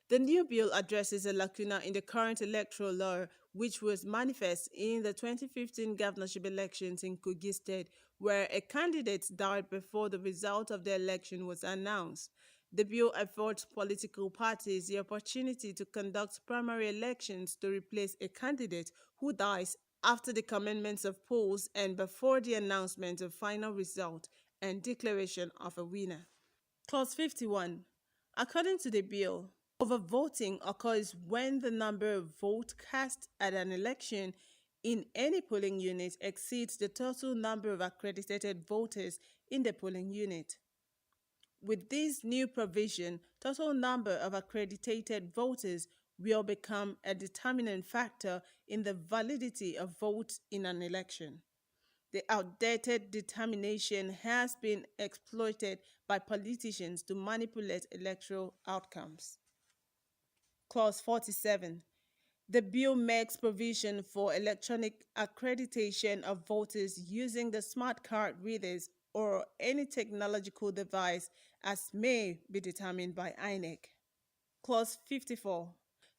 The new bill addresses a lacuna in the current electoral law, which was manifest in the 2015 governorship elections in Kogi State, where a candidate died before the result of the election was announced. The bill affords political parties the opportunity to conduct primary elections to replace a candidate who dies after the commencement of polls and before the announcement of final result and declaration of a winner. Clause 51. According to the bill, overvoting occurs when the number of votes cast at an election in any polling unit exceeds the total number of accredited voters in the polling unit. With this new provision, total number of accredited voters will become a determinant factor in the validity of votes in an election. The outdated determination has been exploited by politicians to manipulate electoral outcomes. Clause 47. The bill makes provision for electronic accreditation of voters using the smart card readers or any technological device as may be determined by INEC. Clause 54.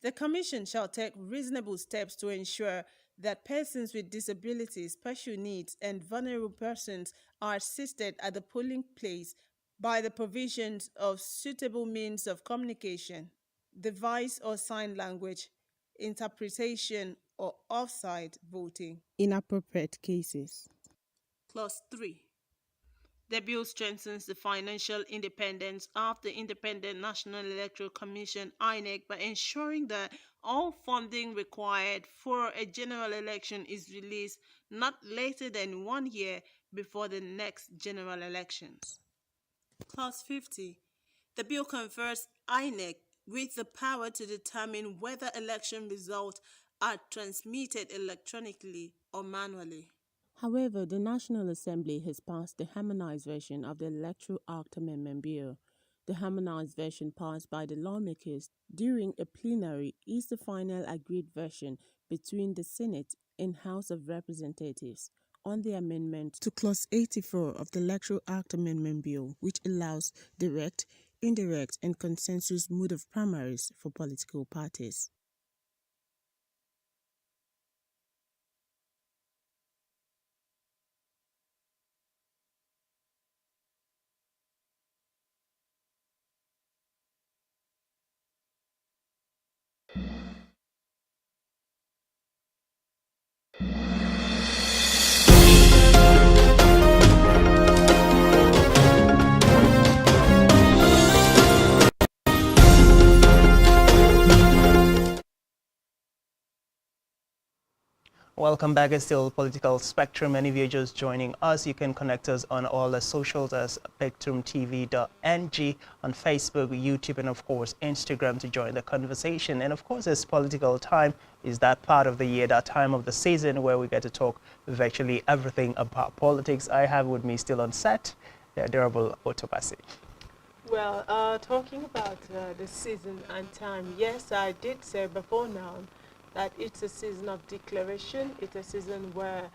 The Commission shall take reasonable steps to ensure that persons with disabilities, special needs, and vulnerable persons are assisted at the polling place by the provisions of suitable means of communication, device or sign language, interpretation, or off-site voting in appropriate cases. Clause 3. The bill strengthens the financial independence of the Independent National Electoral Commission (INEC) by ensuring that all funding required for a general election is released not later than 1 year before the next general elections. Clause 50. The bill confers INEC with the power to determine whether election results are transmitted electronically or manually. However, the National Assembly has passed the harmonized version of the Electoral Act Amendment Bill. The harmonized version passed by the lawmakers during a plenary is the final agreed version between the Senate and House of Representatives on the amendment to Clause 84 of the Electoral Act Amendment Bill, which allows direct, indirect, and consensus mode of primaries for political parties. Welcome back. It's still Political Spectrum. Any of you just joining us, you can connect us on all the socials as spectrumtv.ng on Facebook, YouTube, and of course Instagram to join the conversation. And of course, it's political time is that part of the year, that time of the season where we get to talk virtually everything about politics. I have with me still on set, the adorable Otobasi. Well, talking about the season and time, yes, I did say before now that it's a season of declaration. It's a season where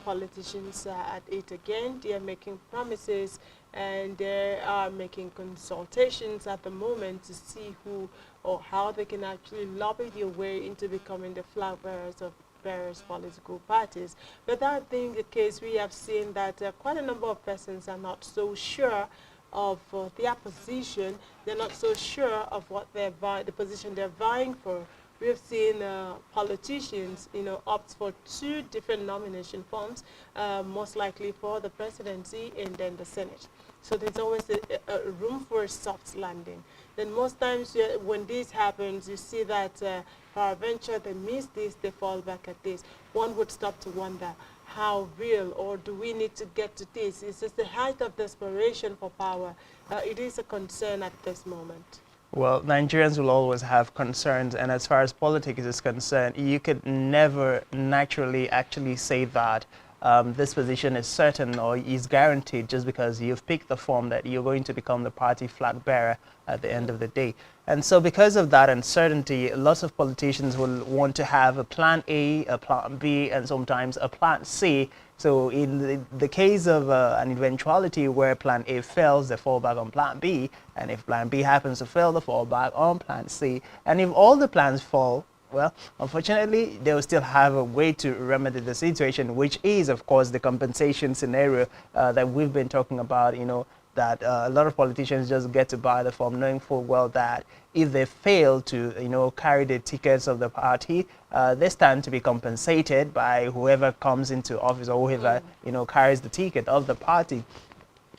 politicians are at it again. They are making promises and they are making consultations at the moment to see who or how they can actually lobby their way into becoming the flag bearers of various political parties. But that being the case, we have seen that quite a number of persons are not so sure of their position. They're not so sure of what the position they're vying for. We've seen politicians, opt for 2 different nomination forms, most likely for the presidency and then the Senate. So there's always a room for a soft landing. Then most times when this happens, you see that peradventure they miss this, they fall back at this. One would stop to wonder, how real or do we need to get to this? Is this the height of desperation for power? It is a concern at this moment. Well, Nigerians will always have concerns, and as far as politics is concerned, you could never naturally actually say that this position is certain or is guaranteed just because you've picked the form that you're going to become the party flag bearer at the end of the day. And so because of that uncertainty, lots of politicians will want to have a plan A, a plan B, and sometimes a plan C. So in the case of an eventuality where plan A fails, they fall back on plan B. And if plan B happens to fail, they fall back on plan C. And if all the plans fall, well, unfortunately, they will still have a way to remedy the situation, which is, of course, the compensation scenario that we've been talking about, that a lot of politicians just get to buy the form knowing full well that if they fail to, carry the tickets of the party, they stand to be compensated by whoever comes into office or whoever, carries the ticket of the party.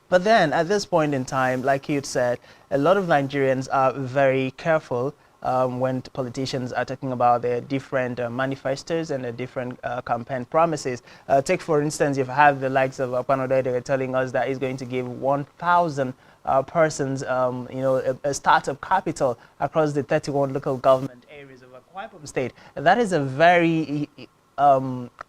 But then at this point in time, like you said, a lot of Nigerians are very careful when politicians are talking about their different manifestos and the different campaign promises. Take, for instance, you've had the likes of Apanodede telling us that he's going to give 1,000 persons, a startup capital across the 31 local government areas of Akwa Ibom State. That is a very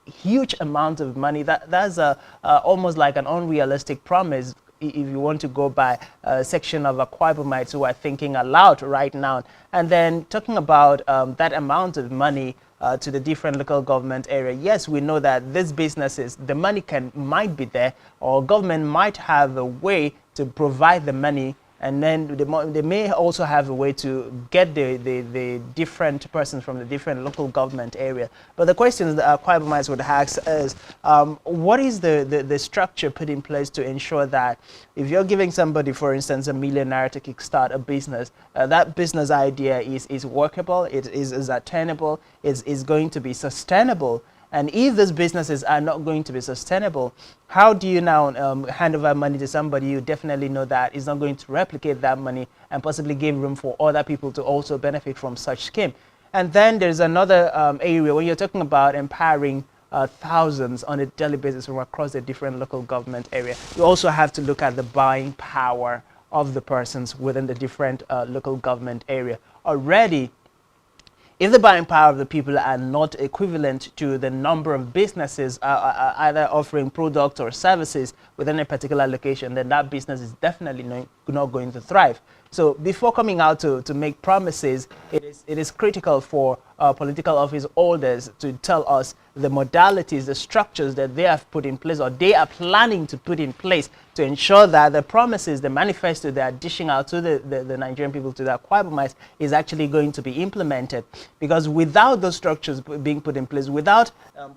huge amount of money. That's almost like an unrealistic promise if you want to go by a section of Akwa Ibomites who are thinking aloud right now. And then talking about that amount of money to the different local government area. Yes, we know that these businesses, the money might be there, or government might have a way to provide the money, and then they may also have a way to get the different persons from the different local government area. But the questions that Akwa Ibomites would ask is, what is the structure put in place to ensure that if you're giving somebody, for instance, $1 million to kickstart a business, that business idea is workable, it is attainable, is going to be sustainable? And if these businesses are not going to be sustainable, how do you now hand over money to somebody you definitely know that is not going to replicate that money and possibly give room for other people to also benefit from such scheme? And then there's another area when you're talking about empowering thousands on a daily basis from across the different local government area. You also have to look at the buying power of the persons within the different local government area. Already, if the buying power of the people are not equivalent to the number of businesses either offering products or services within a particular location, then that business is definitely not going to thrive. So before coming out to make promises, it is critical for political office holders to tell us the modalities, the structures that they have put in place or they are planning to put in place to ensure that the promises, the manifesto they are dishing out to the Nigerian people, to the Akwa Ibomites, is actually going to be implemented. Because without those structures being put in place, without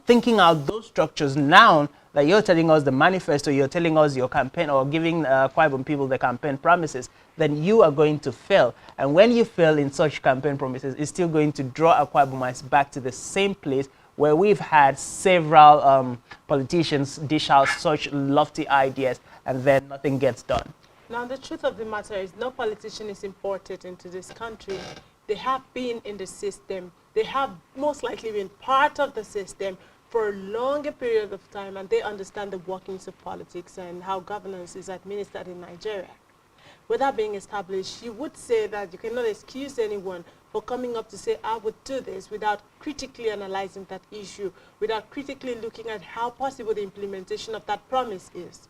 thinking out those structures now, that you're telling us the manifesto, you're telling us your campaign, or giving Akwa Ibom people the campaign promises, then you are going to fail. And when you fail in such campaign promises, it's still going to draw Akwa Ibomites back to the same place where we've had several politicians dish out such lofty ideas and then nothing gets done. Now, the truth of the matter is no politician is imported into this country. They have been in the system. They have most likely been part of the system for a longer period of time, and they understand the workings of politics and how governance is administered in Nigeria. With that being established, you would say that you cannot excuse anyone for coming up to say, I would do this, without critically analyzing that issue, without critically looking at how possible the implementation of that promise is.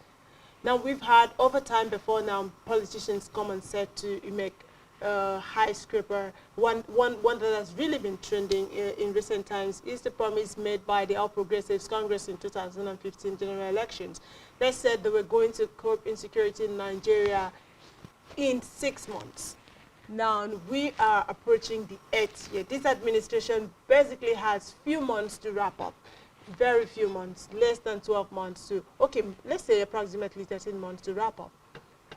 Now, we've had over time before now, politicians come and said to make high scraper. One that has really been trending in recent times is the promise made by the All Progressives Congress in 2015 general elections. They said they were going to curb insecurity in Nigeria in 6 months. Now, we are approaching the 8th year. This administration basically has few months to wrap up. Very few months, less than 12 months to, okay, let's say approximately 13 months to wrap up.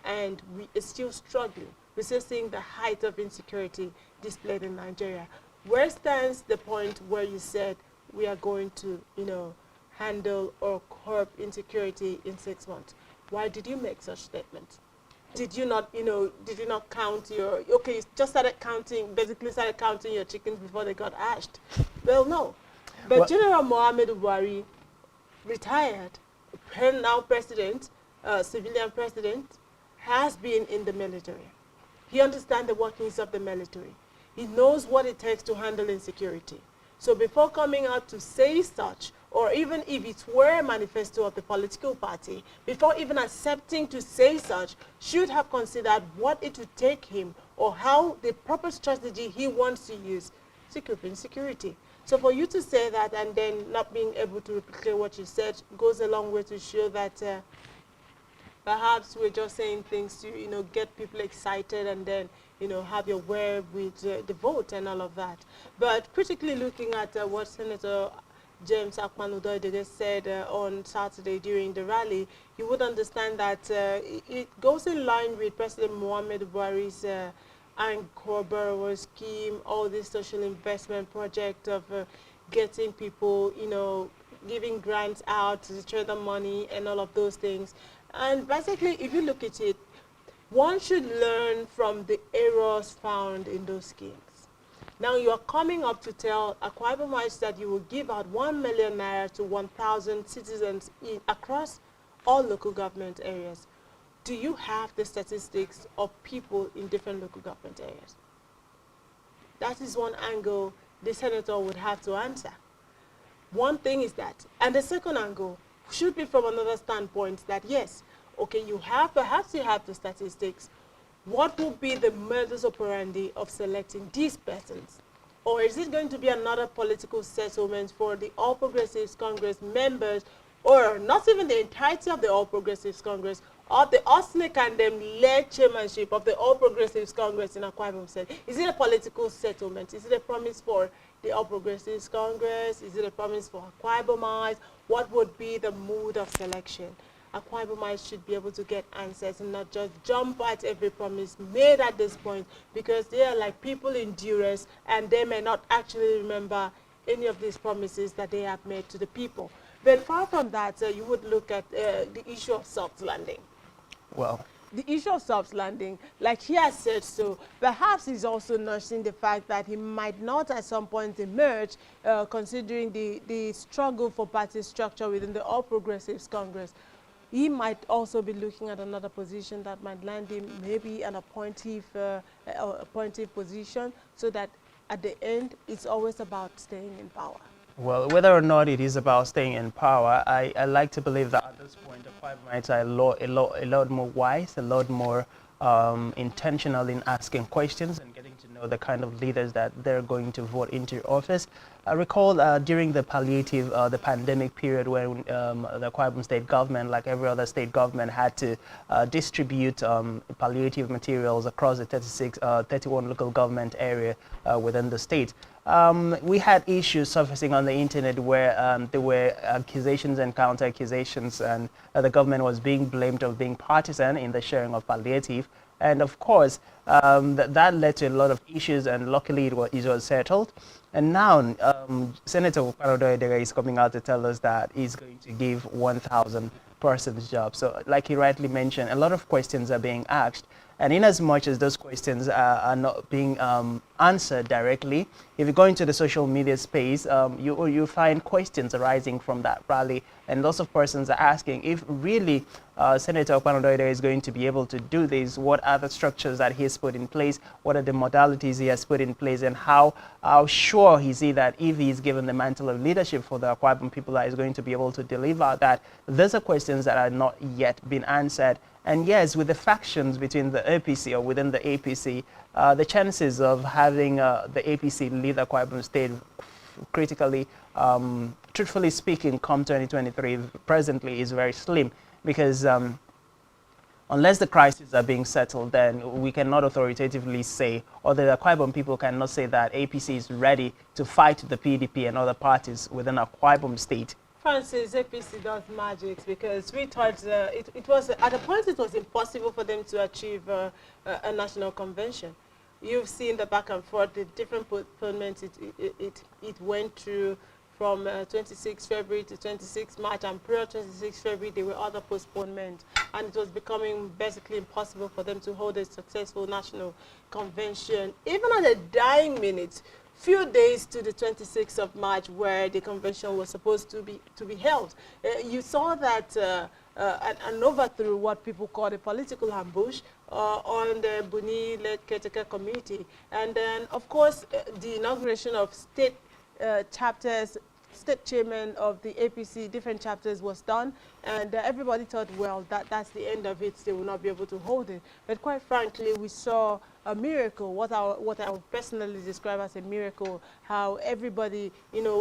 And we are still struggling. We're still seeing the height of insecurity displayed in Nigeria. Where stands the point where you said we are going to, handle or curb insecurity in 6 months? Why did you make such statements? Did you not, did you not count your, okay, you just basically started counting your chickens before they got hatched? Well, no. But well, General Muhammadu Buhari, retired, now president, civilian president, has been in the military. He understands the workings of the military. He knows what it takes to handle insecurity. So before coming out to say such, or even if it were a manifesto of the political party, before even accepting to say such, should have considered what it would take him or how the proper strategy he wants to use to curb insecurity. So for you to say that and then not being able to replicate what you said goes a long way to show that perhaps we're just saying things to, get people excited and then, have your way with the vote and all of that. But critically looking at what Senator James Akpan-Udoide said on Saturday during the rally, you would understand that it goes in line with President Muhammadu Buhari's Anchor Borrower scheme, all this social investment project of getting people, giving grants out to trade the money and all of those things. And basically, if you look at it, one should learn from the errors found in those schemes. Now you are coming up to tell Akwa Ibomites that you will give out 1 million naira to 1,000 citizens across all local government areas. Do you have the statistics of people in different local government areas? That is one angle the senator would have to answer. One thing is that. And the second angle should be from another standpoint that, yes, okay, perhaps you have the statistics. What will be the modus operandi of selecting these persons? Or is it going to be another political settlement for the All Progressives Congress members, or not even the entirety of the All Progressives Congress, or the Osnick and them led chairmanship of the All Progressives Congress in Akwa Ibom State? Is it a political settlement? Is it a promise for the All Progressives Congress? Is it a promise for Akwa Ibomites? What would be the mood of selection? Akwa Ibomites should be able to get answers and not just jump at every promise made at this point, because they are like people in duress and they may not actually remember any of these promises that they have made to the people. But far from that, you would look at the issue of soft landing. Well, The issue of soft landing, like he has said so, perhaps he's also nursing the fact that he might not at some point emerge, considering the struggle for party structure within the All Progressives Congress. He might also be looking at another position that might land him maybe an appointive position, so that at the end it's always about staying in power. well, whether or not it is about staying in power, I like to believe that at this point the five mites are a lot more wise, a lot more intentional in asking questions and getting to know the kind of leaders that they're going to vote into office. I recall during the the pandemic period, when the Akwa Ibom state government, like every other state government, had to distribute palliative materials across the 31 local government area within the state. We had issues surfacing on the internet where there were accusations and counter-accusations, and the government was being blamed of being partisan in the sharing of palliative. And of course, that led to a lot of issues, and luckily it was settled. And now Senator Ukpanodoedere is coming out to tell us that he's going to give 1,000 persons jobs. So like he rightly mentioned, a lot of questions are being asked. And in as much as those questions are not being answered directly, if you go into the social media space, you find questions arising from that rally. And lots of persons are asking if really Senator Ukpanodoedere is going to be able to do this. What are the structures that he has put in place? What are the modalities he has put in place? And how sure is he that if he's given the mantle of leadership for the Akwa Ibom people, that he's going to be able to deliver that? Those are questions that are not yet been answered. And yes, with the factions between the APC or within the APC, the chances of having the APC lead Akwa Ibom State critically, truthfully speaking, come 2023 presently is very slim, because unless the crises are being settled, then we cannot authoritatively say, or the Akwa Ibom people cannot say that APC is ready to fight the PDP and other parties within Akwa Ibom State. Francis, APC does magic, because we thought it was, at a point it was impossible for them to achieve a national convention. You've seen the back and forth, the different postponements it went through from 26 February to 26 March, and prior 26 February there were other postponements, and it was becoming basically impossible for them to hold a successful national convention. Even at the dying minute, few days to the 26th of March, where the convention was supposed to be held, you saw that an overthrow, what people call a political ambush, on the Buni-led caretaker committee. And then, of course, the inauguration of state chapters, state chairman of the APC, different chapters was done, and everybody thought, well, that's the end of it, they will not be able to hold it. But quite frankly, we saw a miracle, what I would personally describe as a miracle, how everybody,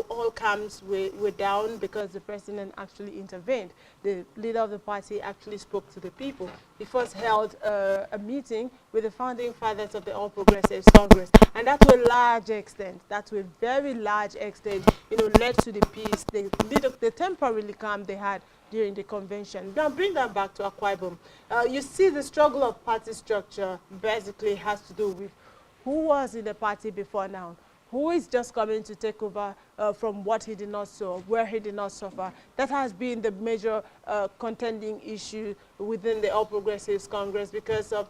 all camps were down because the president actually intervened. The leader of the party actually spoke to the people. He first held a meeting with the founding fathers of the All Progressives Congress, and that to a large extent, very large extent, led to the peace, the temporarily calm they had during the convention. Now bring that back to Akwa Ibom. You see, the struggle of party structure basically has to do with who was in the party before now, who is just coming to take over from what he did not sow, where he did not suffer. That has been the major contending issue within the All Progressives Congress, because of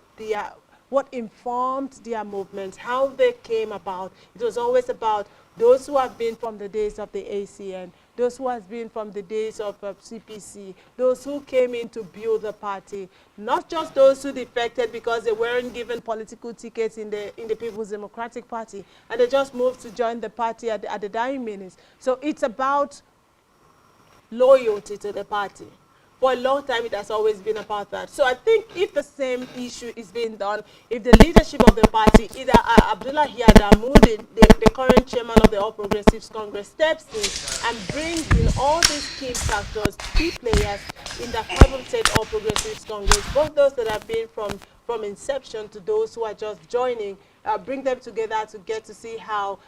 what informed their movement, how they came about. It was always about those who have been from the days of the ACN, those who have been from the days of CPC, those who came in to build the party, not just those who defected because they weren't given political tickets in the People's Democratic Party, and they just moved to join the party at the dying minutes. So it's about loyalty to the party. For a long time, it has always been about that. So I think if the same issue is being done, if the leadership of the party, either Abdullah Yadamu, the current chairman of the All Progressives Congress, steps in and brings in all these key factors, key players in the Carbon State All Progressives Congress, both those that have been from inception to those who are just joining, bring them together to get to see how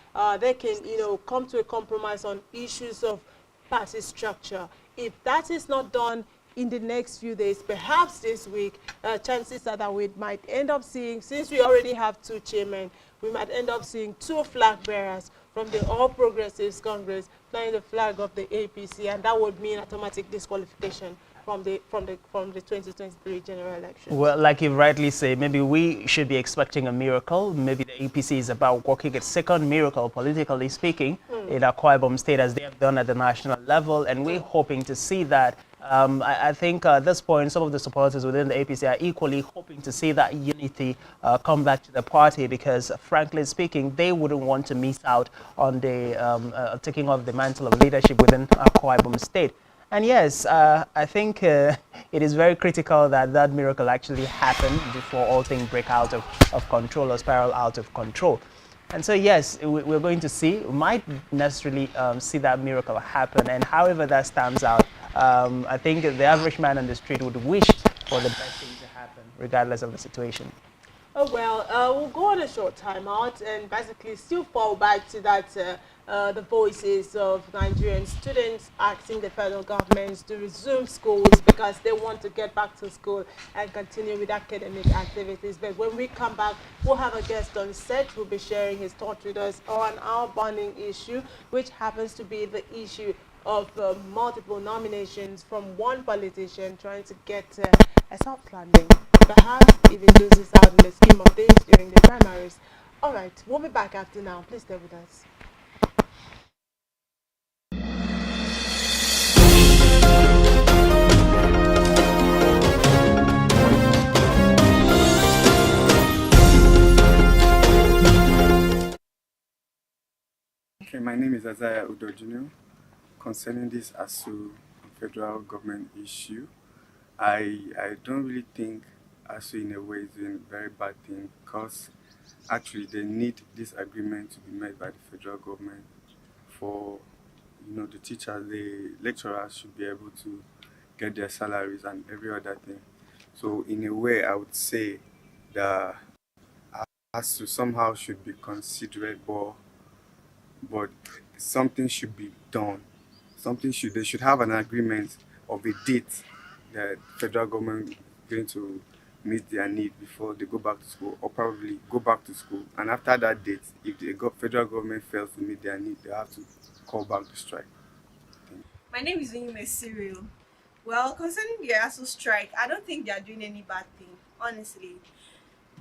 they can, come to a compromise on issues of party structure. If that is not done in the next few days, perhaps this week, chances are that we might end up seeing, since we already have two chairmen, we might end up seeing two flag bearers from the All Progressives Congress flying the flag of the APC, and that would mean automatic disqualification from the 2023 general election. Well, like you rightly say, maybe we should be expecting a miracle. Maybe the APC is about working a second miracle, politically speaking, in Akwa Ibom State, as they have done at the national level, and we're hoping to see that. I think at this point, some of the supporters within the APC are equally hoping to see that unity come back to the party, because, frankly speaking, they wouldn't want to miss out on the taking of the mantle of leadership within Akwa Ibom State. And yes, I think it is very critical that that miracle actually happened before all things break out of control or spiral out of control. And so, yes, we're going to see, we might necessarily see that miracle happen. And however that stands out, I think the average man on the street would wish for the best thing to happen, regardless of the situation. Oh, well, we'll go on a short time out and basically still fall back to that the voices of Nigerian students asking the federal government to resume schools because they want to get back to school and continue with academic activities. But when we come back, we'll have a guest on set who will be sharing his thoughts with us on our burning issue, which happens to be the issue of multiple nominations from one politician trying to get a soft landing. Perhaps even loses out in the scheme of things during the primaries. All right, we'll be back after now. Please stay with us. Okay, my name is Isaiah Udojunu. Concerning this ASU federal government issue, I don't really think ASU in a way is doing a very bad thing, because actually they need this agreement to be made by the federal government for the teachers, the lecturers should be able to get their salaries and every other thing. So in a way, I would say that ASU somehow should be considerate, but something should be done. They should have an agreement of a date that federal government is going to meet their need before they go back to school, or probably go back to school. And after that date, if the federal government fails to meet their need, they have to call back the strike. My name is Cyril. Well, concerning the ASU strike, I don't think they are doing any bad thing, honestly.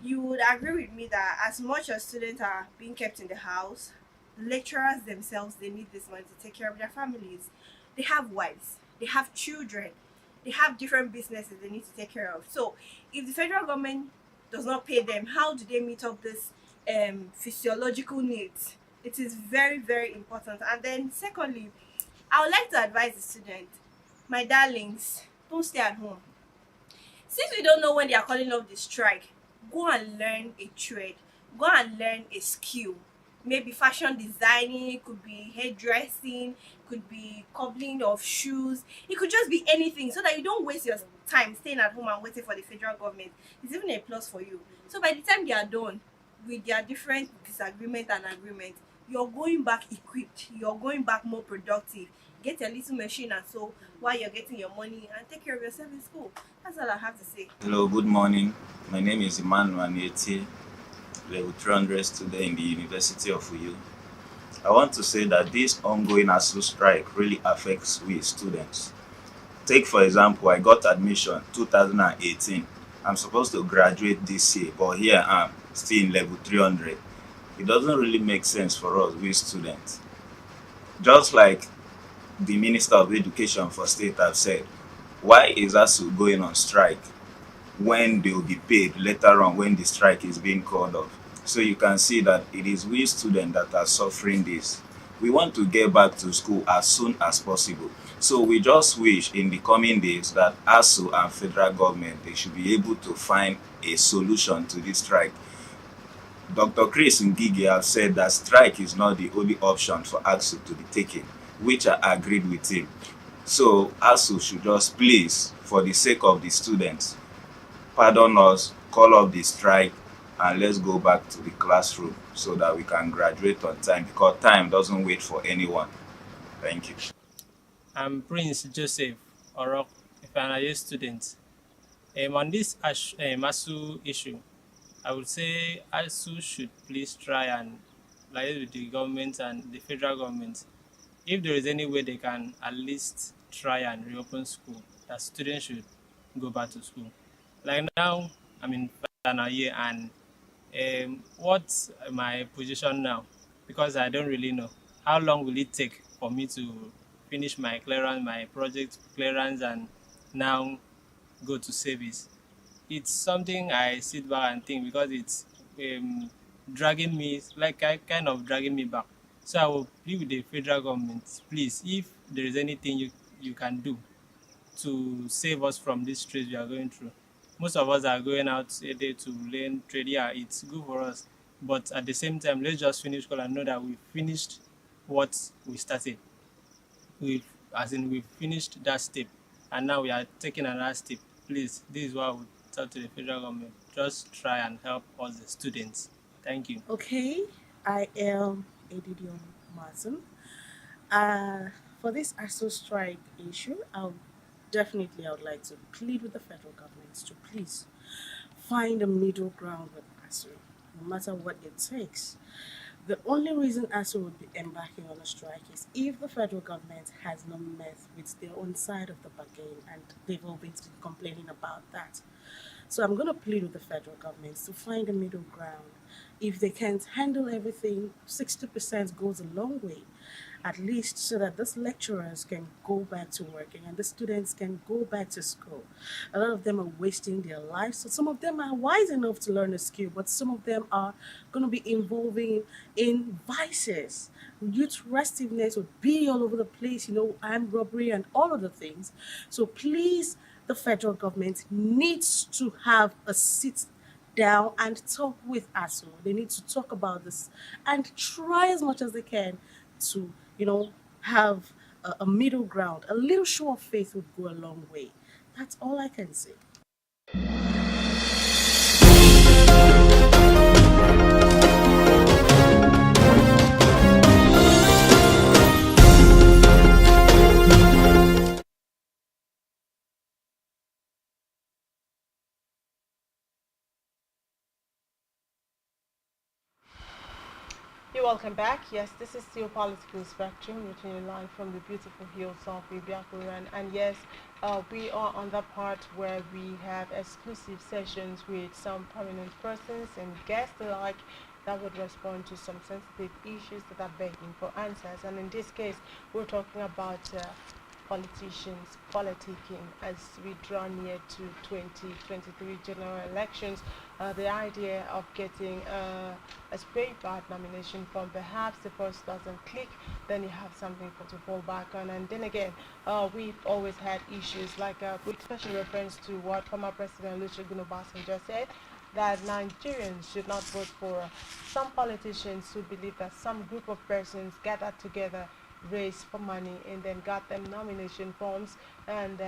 You would agree with me that as much as students are being kept in the house, lecturers themselves, they need this money to take care of their families. They have wives, they have children, they have different businesses they need to take care of. So if the federal government does not pay them, how do they meet up this physiological needs? It is very, very important. And then secondly, I would like to advise the student, my darlings, don't stay at home. Since we don't know when they are calling off the strike, go and learn a trade, go and learn a skill. Maybe fashion designing, could be hairdressing, could be cobbling of shoes. It could just be anything, so that you don't waste your time staying at home and waiting for the federal government. It's even a plus for you. So by the time they are done with their different disagreement and agreement, you're going back equipped, you're going back more productive. Get a little machine and so while you're getting your money, and take care of yourself in school. That's all I have to say. Hello, good morning. My name is Emmanuel level 300 student in the University of Uyo. I want to say that this ongoing ASU strike really affects we students. Take for example, I got admission 2018. I'm supposed to graduate this year, but here I am still in level 300. It doesn't really make sense for us, we students. Just like the Minister of Education for State have said, why is ASU going on strike when they will be paid later on when the strike is being called off? So you can see that it is we students that are suffering this. We want to get back to school as soon as possible. So we just wish in the coming days that ASU and federal government, they should be able to find a solution to this strike. Dr. Chris Ngige have said that strike is not the only option for ASU to be taken, which I agreed with him. So ASU should just please, for the sake of the students, pardon us, call off the strike, and let's go back to the classroom so that we can graduate on time, because time doesn't wait for anyone. Thank you. I'm Prince Joseph Orok, a final year student. On this ASU issue, I would say ASU should please try and liaise with the government and the federal government. If there is any way they can at least try and reopen school, that students should go back to school. Like now, I'm in final year, and what's my position now? Because I don't really know. How long will it take for me to finish my clearance, my project clearance, and now go to service? It's something I sit back and think, because it's dragging me, like kind of dragging me back. So I will plead with the federal government, please, if there is anything you can do to save us from this stress we are going through. Most of us are going out a day to learn trade. Yeah, it's good for us. But at the same time, let's just finish school and know that we finished what we started. We've finished that step, and now we are taking another step. Please, this is what I would tell to the federal government. Just try and help us, the students. Thank you. Okay, I am Edidion Martin. For this ASO strike issue, I would like to plead with the federal government to please find a middle ground with ASO, no matter what it takes. The only reason ASO would be embarking on a strike is if the federal government has not met with their own side of the bargain, and they've always been complaining about that. So I'm going to plead with the federal government to find a middle ground. If they can't handle everything, 60% goes a long way, at least so that these lecturers can go back to working and the students can go back to school. A lot of them are wasting their lives. So some of them are wise enough to learn a skill, but some of them are going to be involving in vices. Youth restiveness would be all over the place, armed robbery and all of the things. So please, the federal government needs to have a sit down and talk with ASU. They need to talk about this and try as much as they can to, have a middle ground. A little show of faith would go a long way. That's all I can say. You're welcome back. Yes, this is still Political Spectrum, reaching you live from the beautiful hills of Ibiakuran. And yes, we are on the part where we have exclusive sessions with some prominent persons and guests alike that would respond to some sensitive issues that are begging for answers. And in this case, we're talking about politicians politicking as we draw near to 2023 general elections. The idea of getting a spray card nomination form, perhaps the first doesn't click, then you have something to fall back on. And then again, we've always had issues like with special reference to what former President Olusegun Obasanjo said, that Nigerians should not vote for some politicians who believe that some group of persons gathered together, raised for money, and then got them nomination forms. And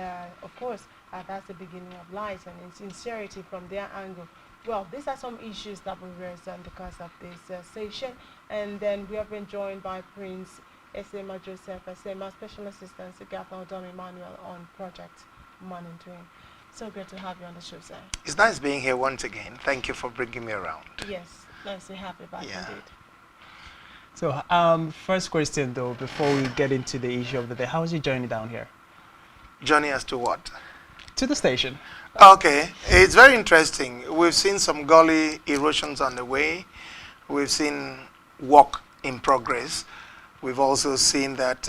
of course, that's the beginning of lies and insincerity from their angle. Well, these are some issues that we raised in the course of this session. And then we have been joined by Prince Esema Joseph, Esema Special Assistant to Governor Dom Emmanuel on project monitoring. So great to have you on the show, sir. It's nice being here once again. Thank you for bringing me around. Yes, nice to have you back indeed. So, first question though, before we get into the issue of the day, how was your journey down here? Journey as to what? To the station. Okay, it's very interesting. We've seen some gully erosions on the way. We've seen work in progress. We've also seen that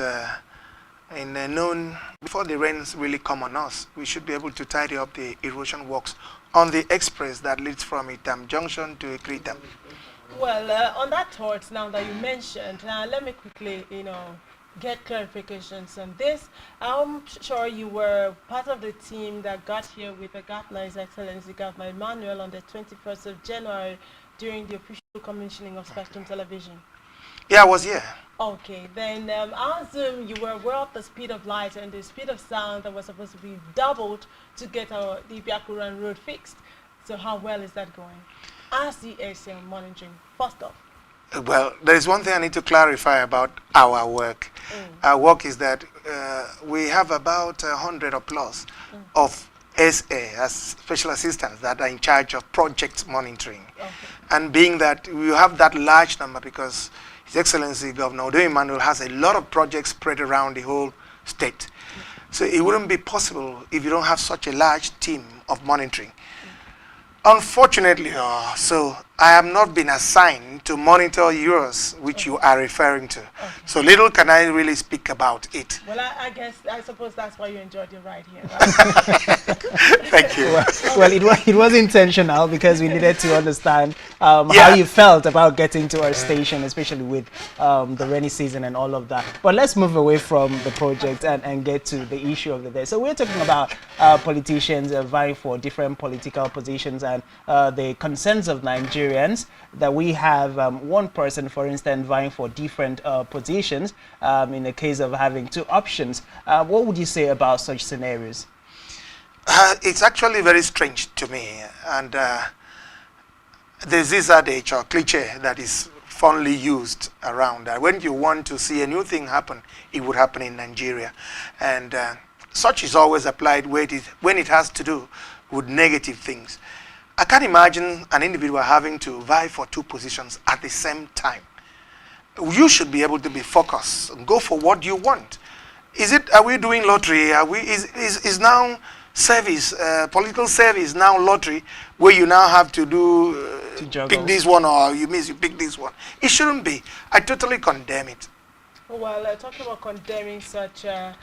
before the rains really come on us, we should be able to tidy up the erosion works on the express that leads from Itam Junction to Ikritam. Well, on that thought, now that you mentioned, let me quickly, get clarifications on this. I'm sure you were part of the team that got here with the Governor, His Excellency Governor Emmanuel, on the 21st of January during the official commissioning of Spectrum Television. Yeah, I was here. Okay, then I assume you were aware of the speed of light and the speed of sound that was supposed to be doubled to get the Biakuran road fixed. So how well is that going? As the ASM monitoring, first off. Well, there is one thing I need to clarify about our work. Our work is that we have about 100 or plus of SA, as special assistants, that are in charge of project monitoring. And being that we have that large number because His Excellency Governor Odo Emmanuel has a lot of projects spread around the whole state. So it wouldn't be possible if you don't have such a large team of monitoring. Unfortunately, so I have not been assigned to monitor yours, which you are referring to. So little can I really speak about it. Well, I suppose that's why you enjoyed your ride here, right? Thank you. Well, it was intentional because we needed to understand how you felt about getting to our station, especially with the rainy season and all of that. But let's move away from the project and get to the issue of the day. So we're talking about politicians vying for different political positions and the concerns of Nigerians, that we have one person, for instance, vying for different positions in the case of having two options. What would you say about such scenarios? It's actually very strange to me, and there's this adage or cliche that is fondly used around that when you want to see a new thing happen, it would happen in Nigeria, and such is always applied when it has to do with negative things. I can't imagine an individual having to vie for two positions at the same time. You should be able to be focused and go for what you want. Are we doing lottery? Is now service, political service now lottery, where you now have to do pick this one or you pick this one? It shouldn't be. I totally condemn it. Well, talking about condemning such a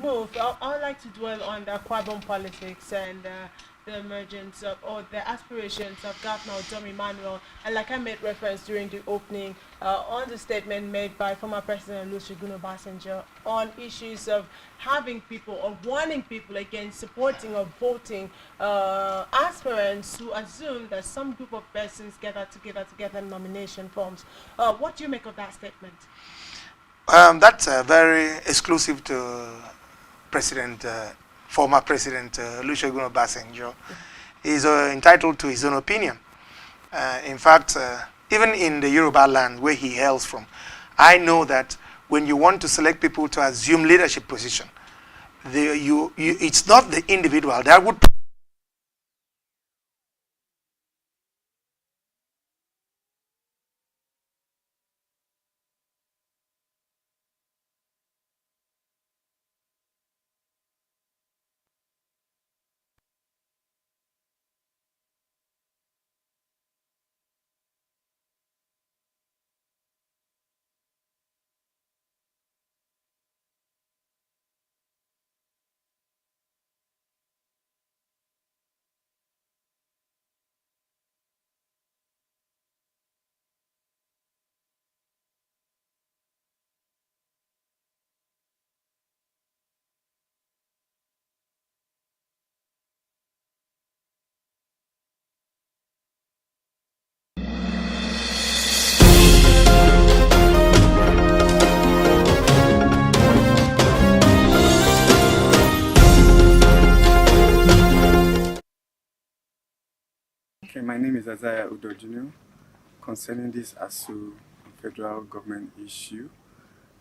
move, I'd like to dwell on the Kwabon politics and the emergence of, or the aspirations of Governor Dom Emmanuel. And like I made reference during the opening, on the statement made by former President Olusegun Obasanjo on issues of having people or warning people against supporting or voting aspirants who assume that some group of persons gather together to get them nomination forms. What do you make of that statement? That's very exclusive to former President Olusegun Obasanjo. He's entitled to his own opinion. In fact, even in the Yoruba land where he hails from, I know that when you want to select people to assume leadership position, it's not the individual that would. Okay, my name is Isaiah Udojunu. Concerning this ASU federal government issue,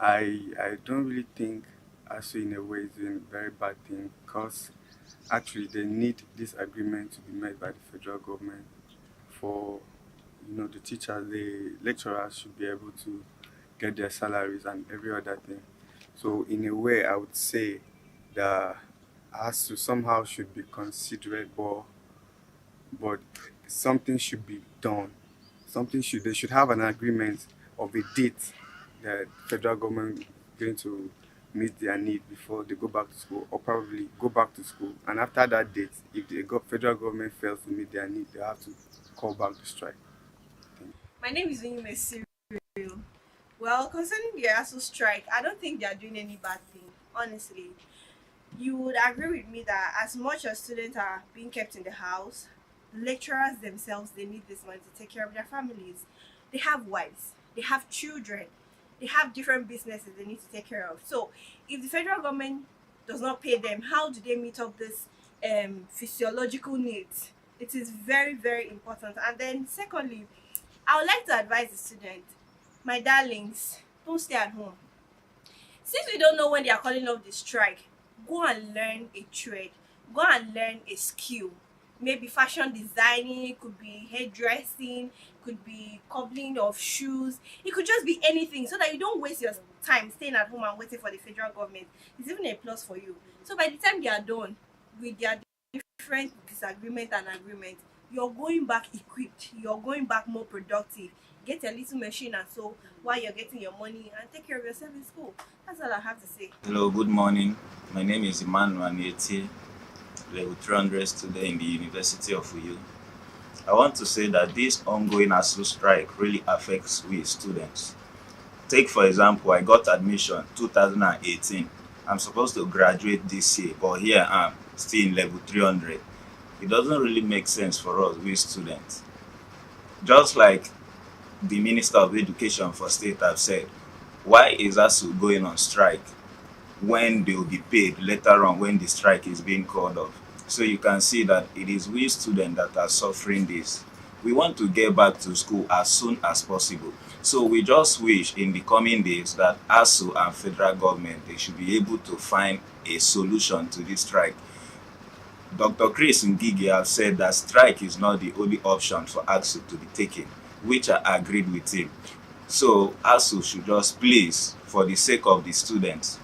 I don't really think ASU in a way is doing a very bad thing because actually they need this agreement to be made by the federal government for the teachers, the lecturers should be able to get their salaries and every other thing. So in a way, I would say that ASU somehow should be considerate, but something should be done. They should have an agreement of a date that federal government is going to meet their need before they go back to school, or probably go back to school. And after that date, if the federal government fails to meet their need, they have to call back the strike. My name is Cyril. Well, concerning the ASU strike, I don't think they are doing any bad thing, honestly. You would agree with me that as much as students are being kept in the house, lecturers themselves, they need this money to take care of their families. They have wives, they have children, they have different businesses they need to take care of. So if the federal government does not pay them, how do they meet up this physiological needs? It is very, very important. And then secondly, I would like to advise the students, my darlings, don't stay at home. Since we don't know when they are calling off the strike, go and learn a trade. Go and learn a skill. Maybe fashion designing, it could be hairdressing, could be cobbling of shoes. It could just be anything so that you don't waste your time staying at home and waiting for the federal government. It's even a plus for you. So by the time they are done with their different disagreement and agreement, you're going back equipped. You're going back more productive. Get a little machine and so while you're getting your money and take care of yourself in school. That's all I have to say. Hello, good morning. My name is Emmanuel level 300 student in the University of Uyu. I want to say that this ongoing ASU strike really affects we students. Take for example, I got admission 2018. I'm supposed to graduate this year, but here I'm still in level 300. It doesn't really make sense for us, we students. Just like the Minister of Education for State have said, why is ASU going on strike when they will be paid later on when the strike is being called off? So you can see that it is we students that are suffering this. We want to get back to school as soon as possible. So we just wish in the coming days that ASU and federal government, they should be able to find a solution to this strike. Dr. Chris Ngigi have said that strike is not the only option for ASU to be taken, which I agreed with him. So ASU should just please, for the sake of the students,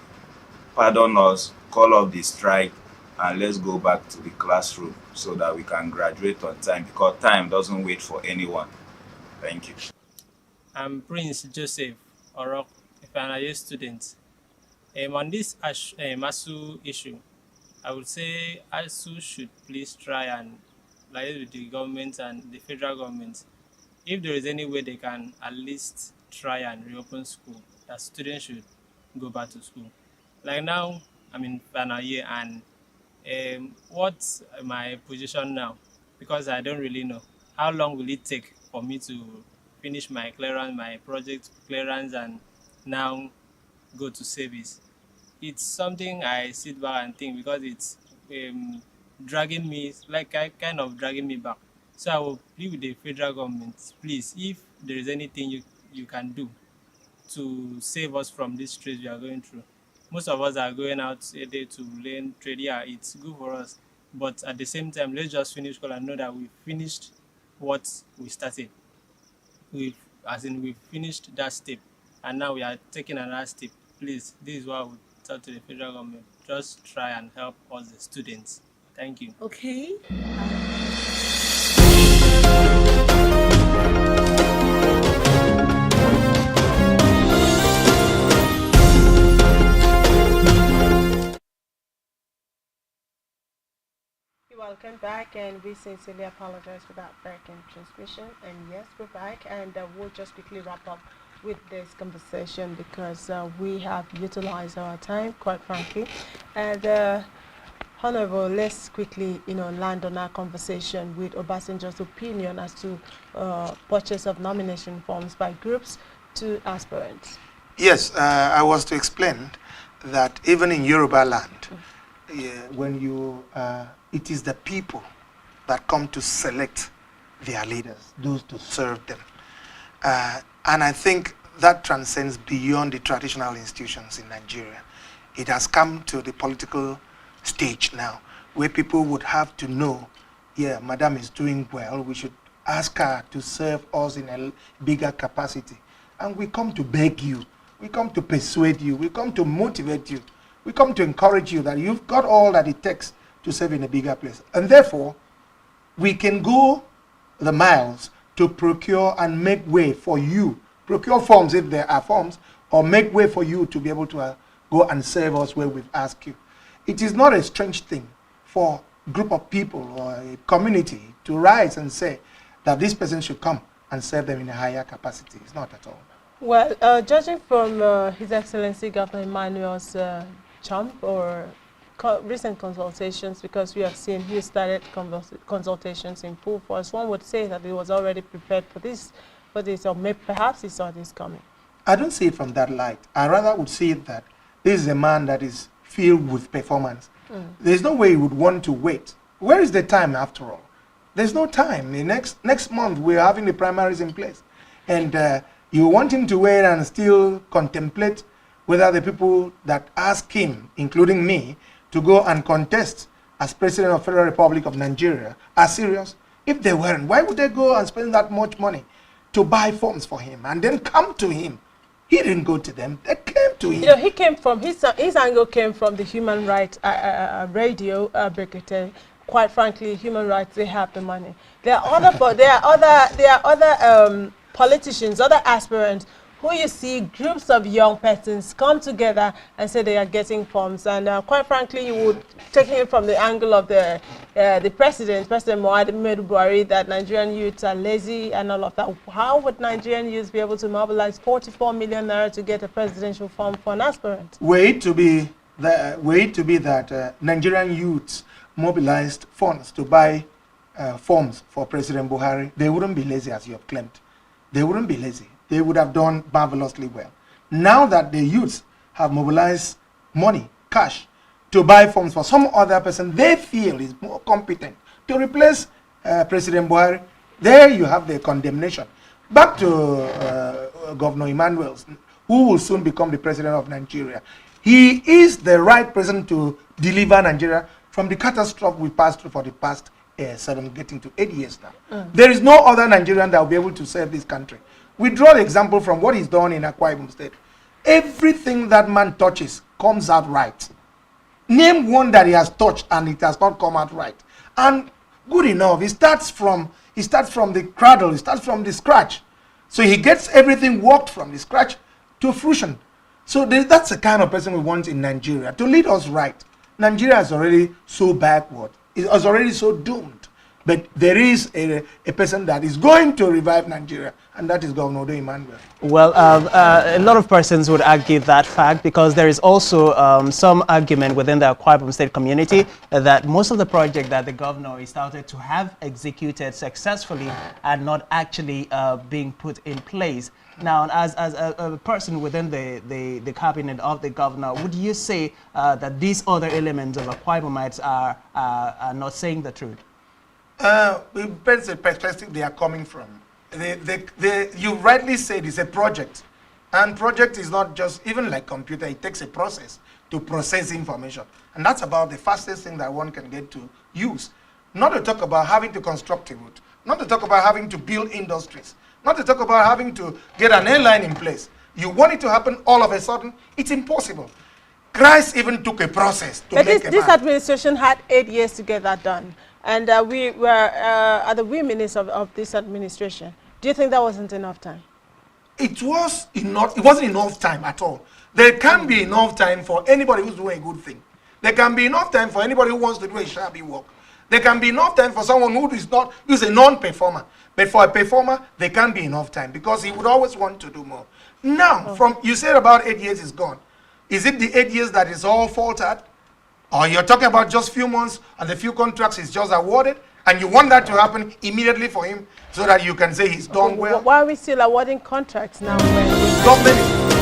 pardon us, call off the strike, and let's go back to the classroom so that we can graduate on time, because time doesn't wait for anyone. Thank you. I'm Prince Joseph Orok, a final year student. On this ASU issue, I would say ASU should please try and liaise with the government and the federal government. If there is any way they can at least try and reopen school, that students should go back to school. Like now, I'm in final year, and what's my position now? Because I don't really know. How long will it take for me to finish my clearance, my project clearance, and now go to service? It's something I sit back and think, because it's dragging me, kind of dragging me back. So I will plead with the federal government, please, if there is anything you can do to save us from this stress we are going through. Most of us are going out a day to learn trade. Yeah, it's good for us. But at the same time, let's just finish school and know that we finished what we started. We've finished that step, and now we are taking another step. Please, this is what I would tell to the federal government. Just try and help us, the students. Thank you. Okay. Welcome back, and we sincerely apologize for that breaking transmission. And yes, we're back, and we'll just quickly wrap up with this conversation because we have utilized our time, quite frankly. And Honorable, let's quickly, land on our conversation with Obasanjo's opinion as to purchase of nomination forms by groups to aspirants. Yes, I was to explain that even in Yoruba land, when you, it is the people that come to select their leaders, those to serve them. And I think that transcends beyond the traditional institutions in Nigeria. It has come to the political stage now, where people would have to know, yeah, Madam is doing well, we should ask her to serve us in a bigger capacity. And we come to beg you, we come to persuade you, we come to motivate you, we come to encourage you that you've got all that it takes to serve in a bigger place. And therefore, we can go the miles to procure and make way for you, procure forms if there are forms, or make way for you to be able to go and serve us where we've asked you. It is not a strange thing for a group of people or a community to rise and say that this person should come and serve them in a higher capacity. It's not at all. Well, judging from His Excellency Governor Emmanuel's jump or recent consultations, because we have seen he started consultations in full force, one would say that he was already prepared for this, or maybe perhaps he saw this coming. I don't see it from that light. I rather would see it that this is a man that is filled with performance. There's no way he would want to wait. Where is the time after all? There's no time. The next month we're having the primaries in place. And you want him to wait and still contemplate whether the people that ask him, including me, to go and contest as President of the Federal Republic of Nigeria are serious. If they weren't, why would they go and spend that much money to buy forms for him and then come to him? He didn't go to them, they came to him. You know, he came from, his angle came from the human rights radio brigade. Quite frankly, human rights, they have the money. There are other politicians, other aspirants who you see groups of young persons come together and say they are getting forms. And quite frankly, you would take it from the angle of the President Muhammadu Buhari, that Nigerian youths are lazy and all of that. How would Nigerian youths be able to mobilize 44 million naira to get a presidential form for an aspirant? Were it to be that Nigerian youths mobilized funds to buy forms for President Buhari, they wouldn't be lazy as you have claimed. They wouldn't be lazy. They would have done marvelously well. Now that the youths have mobilized money, cash, to buy forms for some other person they feel is more competent to replace President Buhari, there you have the condemnation. Back to Governor Emmanuel, who will soon become the President of Nigeria. He is the right person to deliver Nigeria from the catastrophe we passed through for the past getting to 8 years now. There is no other Nigerian that will be able to serve this country. We draw the example from what he's done in Akwa Ibom State. Everything that man touches comes out right. Name one that he has touched and it has not come out right. And good enough, he starts from the cradle, he starts from the scratch. So he gets everything worked from the scratch to fruition. So that's the kind of person we want in Nigeria, to lead us right. Nigeria is already so backward. It is already so doomed. But there is a person that is going to revive Nigeria, and that is Governor Emmanuel. Well, a lot of persons would argue that fact, because there is also some argument within the Akwa Ibom State community that most of the project that the governor is started to have executed successfully are not actually being put in place. Now, as a person within the cabinet of the governor, would you say that these other elements of Akwa Ibomites are not saying the truth? It depends the perspective they are coming from. You rightly said it's a project. And project is not just, even like computer, it takes a process to process information. And that's about the fastest thing that one can get to use. Not to talk about having to construct a route, not to talk about having to build industries, not to talk about having to get an airline in place. You want it to happen all of a sudden, it's impossible. Christ even took a process to make this administration had 8 years to get that done. And we were at the women's of this administration. Do you think that wasn't enough time? It was enough. It wasn't enough time at all. There can be enough time for anybody who's doing a good thing. There can be enough time for anybody who wants to do a shabby work. There can be enough time for someone who's a non-performer. But for a performer, there can't be enough time because he would always want to do more. Now, you said about 8 years is gone. Is it the 8 years that is all faltered? Or you're talking about just few months and the few contracts is just awarded, and you want that to happen immediately for him so that you can say he's done well? Why are we still awarding contracts now? Government.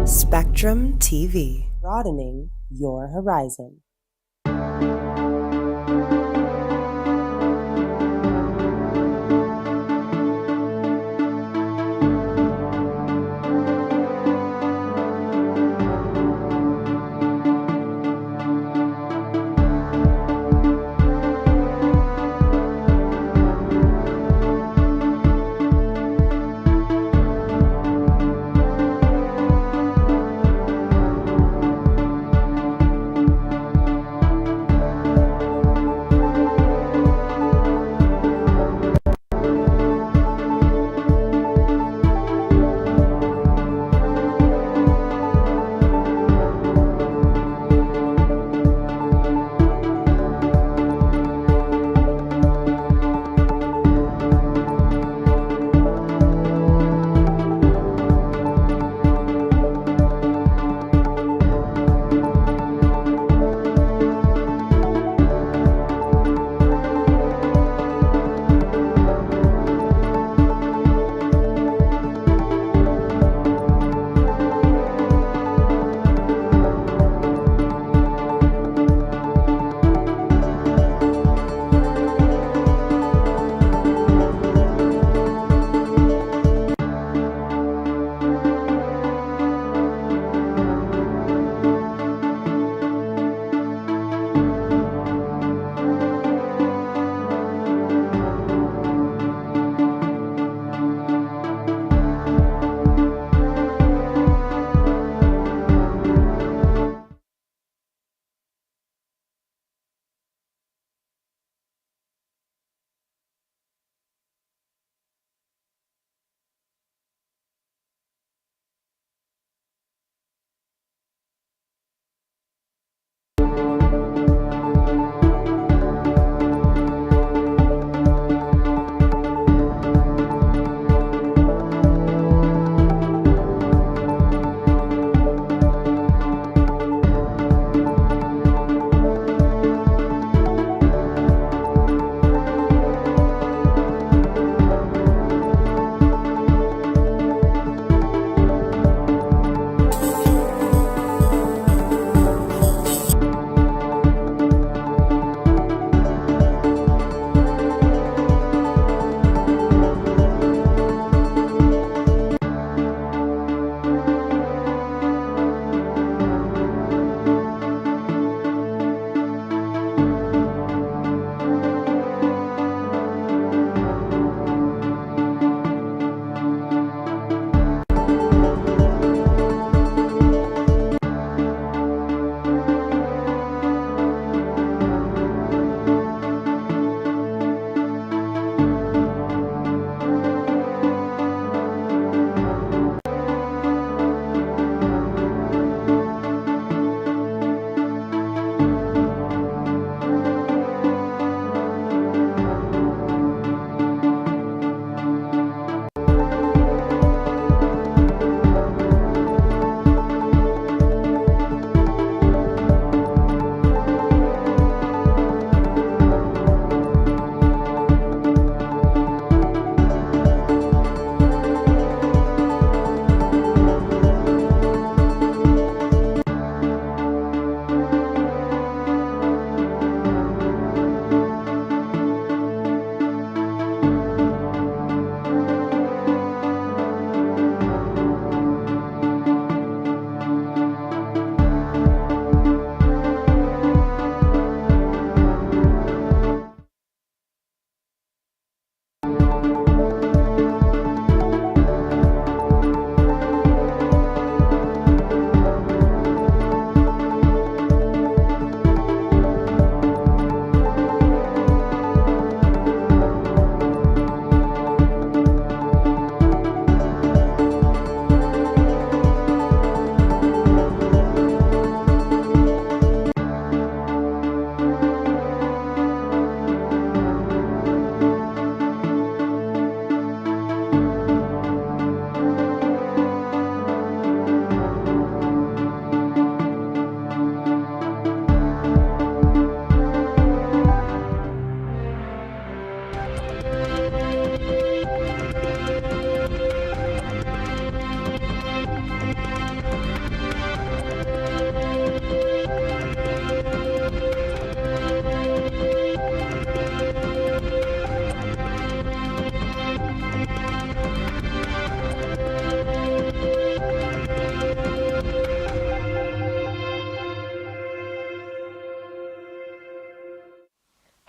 Spectrum TV, broadening your horizon.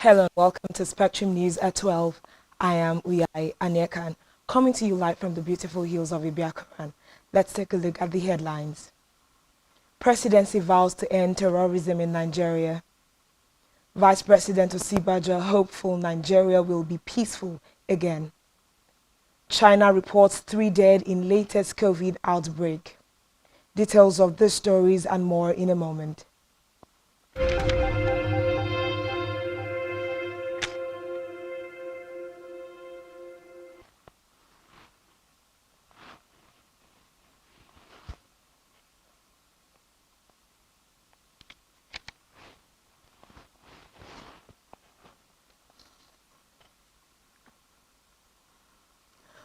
Hello and welcome to Spectrum News at 12. I am Uyai Anekan, coming to you live from the beautiful hills of Ibiakuran. Let's take a look at the headlines. Presidency vows to end terrorism in Nigeria. Vice President Osibajo hopeful Nigeria will be peaceful again. China reports 3 dead in latest COVID outbreak. Details of these stories and more in a moment.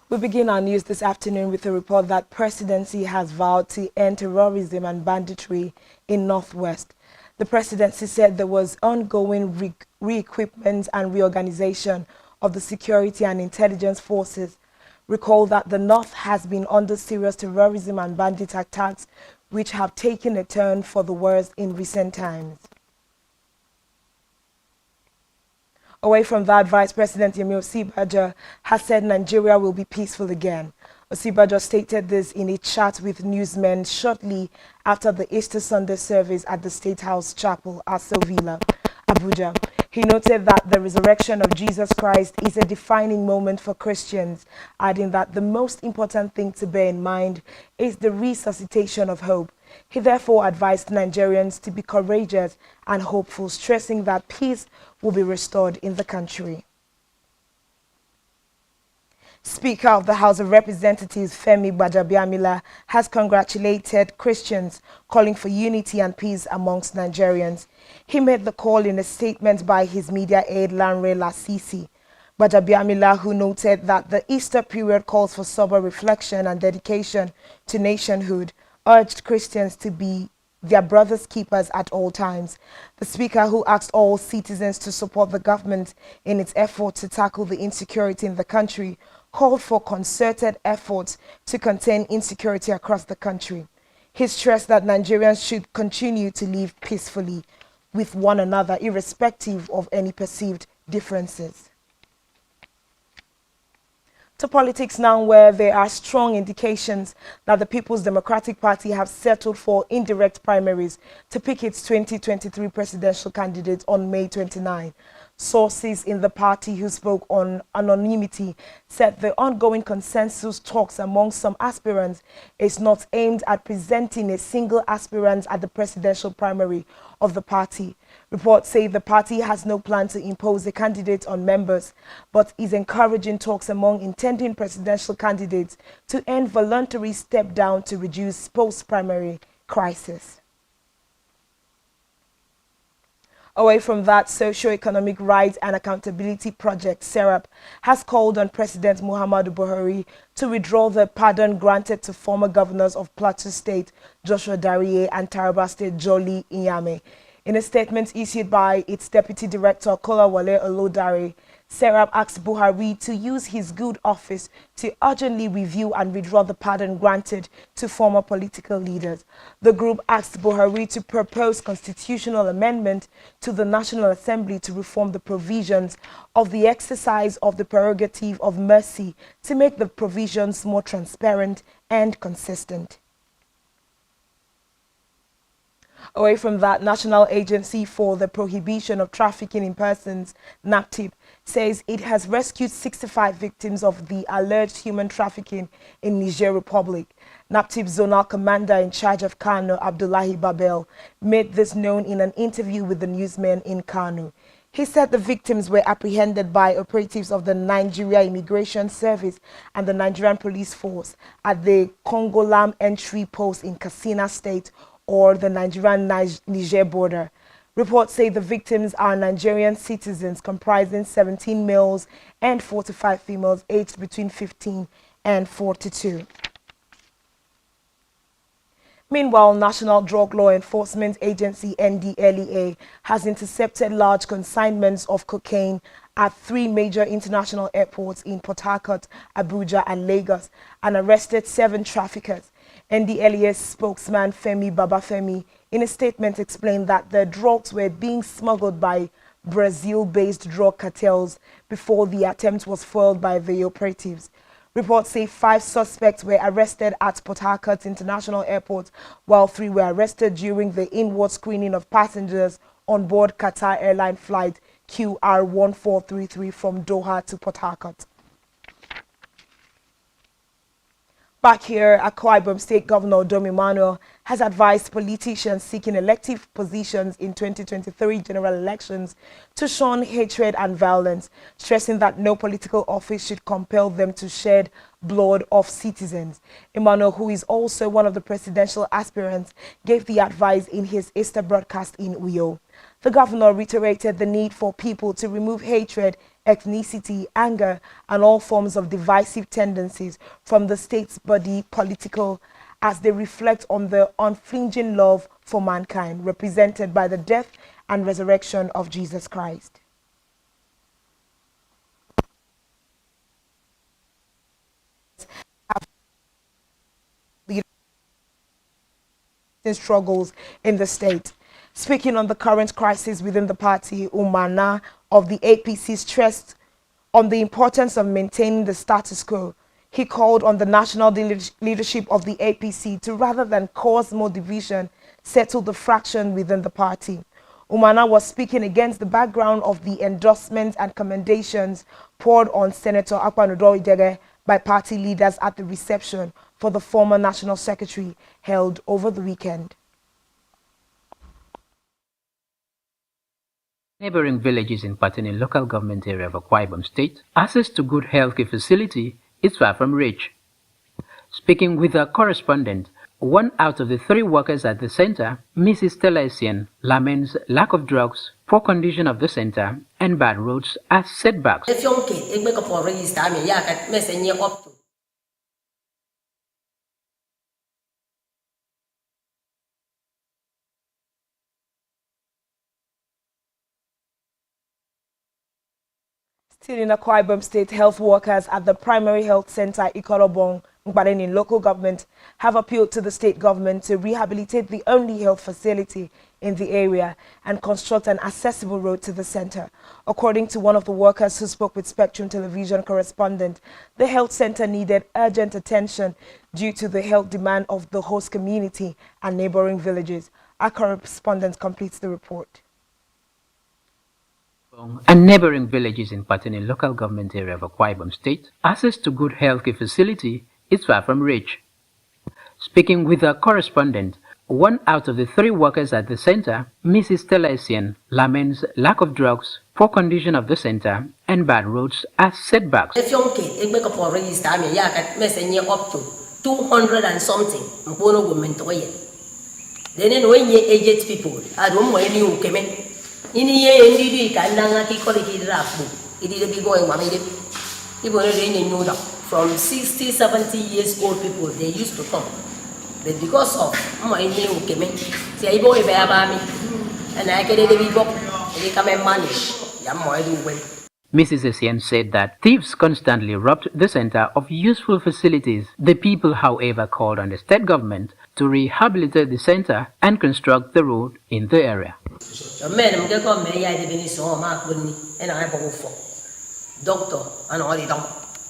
We begin our news this afternoon with a report that presidency has vowed to end terrorism and banditry in Northwest. The presidency said there was ongoing re-equipment and reorganization of the security and intelligence forces. Recall that the North has been under serious terrorism and bandit attacks, which have taken a turn for the worse in recent times. Away from that, Vice President Yemi Osibajo has said Nigeria will be peaceful again. Osibajo stated this in a chat with newsmen shortly after the Easter Sunday service at the State House Chapel, Aso Villa, Abuja. He noted that the resurrection of Jesus Christ is a defining moment for Christians, adding that the most important thing to bear in mind is the resuscitation of hope. He therefore advised Nigerians to be courageous and hopeful, stressing that peace will be restored in the country. Speaker of the House of Representatives Femi Gbajabiamila has congratulated Christians, calling for unity and peace amongst Nigerians. He made the call in a statement by his media aide Lanre Lasisi. Gbajabiamila, who noted that the Easter period calls for sober reflection and dedication to nationhood, urged Christians to be their brothers' keepers at all times. The speaker, who asked all citizens to support the government in its effort to tackle the insecurity in the country, called for concerted efforts to contain insecurity across the country. He stressed that Nigerians should continue to live peacefully with one another, irrespective of any perceived differences. To politics now, where there are strong indications that the People's Democratic Party have settled for indirect primaries to pick its 2023 presidential candidate on May 29. Sources in the party who spoke on anonymity said the ongoing consensus talks among some aspirants is not aimed at presenting a single aspirant at the presidential primary of the party. Reports say the party has no plan to impose a candidate on members, but is encouraging talks among intending presidential candidates to end voluntary step down to reduce post-primary crisis. Away from that, Socio-Economic Rights and Accountability Project, SERAP, has called on President Muhammadu Buhari to withdraw the pardon granted to former governors of Plateau State, Joshua Dariye, and Taraba State, Jolly Inyame. In a statement issued by its Deputy Director, Kolawole Olodare, SERAP asked Buhari to use his good office to urgently review and withdraw the pardon granted to former political leaders. The group asked Buhari to propose constitutional amendment to the National Assembly to reform the provisions of the exercise of the prerogative of mercy to make the provisions more transparent and consistent. Away from that, National Agency for the Prohibition of Trafficking in Persons, NAPTIP, says it has rescued 65 victims of the alleged human trafficking in Niger Republic. NAPTIP Zonal Commander in charge of Kano, Abdullahi Babel, made this known in an interview with the newsmen in Kano. He said the victims were apprehended by operatives of the Nigeria Immigration Service and the Nigerian Police Force at the Kongolam entry post in Katsina State, or the Nigerian-Niger border. Reports say the victims are Nigerian citizens comprising 17 males and 45 females aged between 15 and 42. Meanwhile, National Drug Law Enforcement Agency NDLEA has intercepted large consignments of cocaine at 3 major international airports in Port Harcourt, Abuja and Lagos and arrested 7 traffickers. NDLEA spokesman Femi Babafemi in a statement explained that the drugs were being smuggled by Brazil-based drug cartels before the attempt was foiled by the operatives. Reports say 5 suspects were arrested at Port Harcourt International Airport, while 3 were arrested during the inward screening of passengers on board Qatar Airline flight QR1433 from Doha to Port Harcourt. Back here, Akwa Ibom State Governor Dom Emmanuel has advised politicians seeking elective positions in 2023 general elections to shun hatred and violence, stressing that no political office should compel them to shed blood of citizens. Emmanuel, who is also one of the presidential aspirants, gave the advice in his Easter broadcast in Uyo. The governor reiterated the need for people to remove hatred, ethnicity, anger, and all forms of divisive tendencies from the state's body political as they reflect on the unflinching love for mankind represented by the death and resurrection of Jesus Christ. Struggles in the state. Speaking on the current crisis within the party, Umana of the APC stressed on the importance of maintaining the status quo. He called on the national leadership of the APC to, rather than cause more division, settle the fraction within the party. Umana was speaking against the background of the endorsements and commendations poured on Senator Akwanudo Idege by party leaders at the reception for the former National Secretary held over the weekend. Neighboring villages in Patani local government area of Akwa Ibom State, access to good healthcare facility is far from reach. Speaking with a correspondent, 1 out of the 3 workers at the center, Mrs. Stella Essien, laments lack of drugs, poor condition of the center, and bad roads as setbacks. Still in Akwa Ibom State, health workers at the primary health center Ikorobong, in local government, have appealed to the state government to rehabilitate the only health facility in the area and construct an accessible road to the center. According to one of the workers who spoke with Spectrum Television correspondent, the health center needed urgent attention due to the health demand of the host community and neighboring villages. Our correspondent completes the report. And neighboring villages in Patani local government area of Akwa Ibom State, access to good healthcare facility is far from reach. Speaking with a correspondent, 1 out of the 3 workers at the center, Mrs. Stella Essien, laments lack of drugs, poor condition of the center, and bad roads as setbacks. Up to 200 and something. Then when you aged people, I don't know any who came in. In the year, indeed, can call it rafu. It is a big boy, mammy. People know that from 60, 70 years old people, they used to come. But because of my name who came in, say, boy, baby, and I get a big book, they come and manage. Mrs. Essien said that thieves constantly robbed the center of useful facilities. The people, however, called on the state government to rehabilitate the center and construct the road in the area. Doctor and all the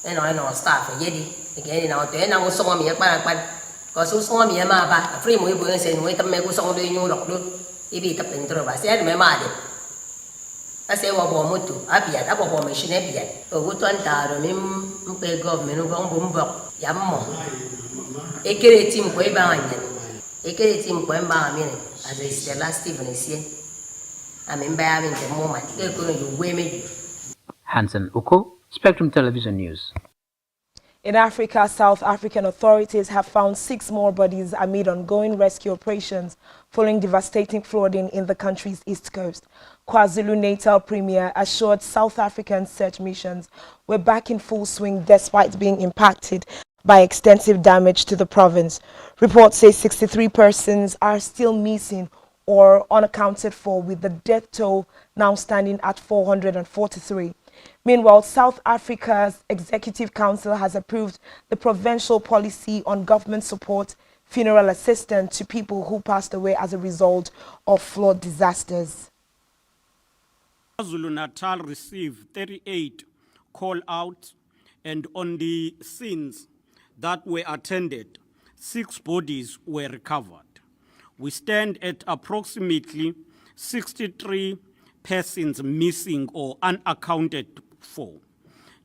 and I know staff again out there now so me because so me ma free mo ibu say no ita me ko so do nyu dok do ibi ta pentro ba say me ma de ase wa bo moto abia ta bo machine abia o go to anta do mi mpe government no bon bok ya mo ekere team ko iba anya ekere team ko mba mi as is the last STVNg I mean by having the moment they go you we me Hansen Uko, Spectrum Television News. In Africa, South African authorities have found 6 more bodies amid ongoing rescue operations following devastating flooding in the country's east coast. KwaZulu-Natal Premier assured South African search missions were back in full swing despite being impacted by extensive damage to the province. Reports say 63 persons are still missing or unaccounted for, with the death toll now standing at 443. Meanwhile, South Africa's Executive Council has approved the provincial policy on government support funeral assistance to people who passed away as a result of flood disasters. KwaZulu-Natal received 38 call-outs, and on the scenes that were attended, 6 bodies were recovered. We stand at approximately 63 persons missing or unaccounted for.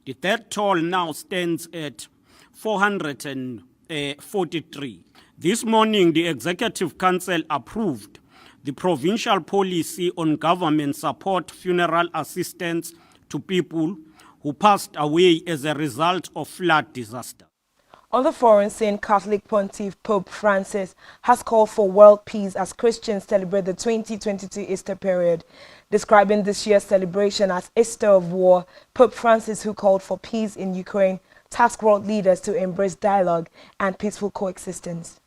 The death toll now stands at 443. This morning, the Executive Council approved the provincial policy on government support funeral assistance to people who passed away as a result of flood disaster. On the foreign scene, Catholic Pontiff Pope Francis has called for world peace as Christians celebrate the 2022 Easter period. Describing this year's celebration as Easter of War, Pope Francis, who called for peace in Ukraine, tasked world leaders to embrace dialogue and peaceful coexistence.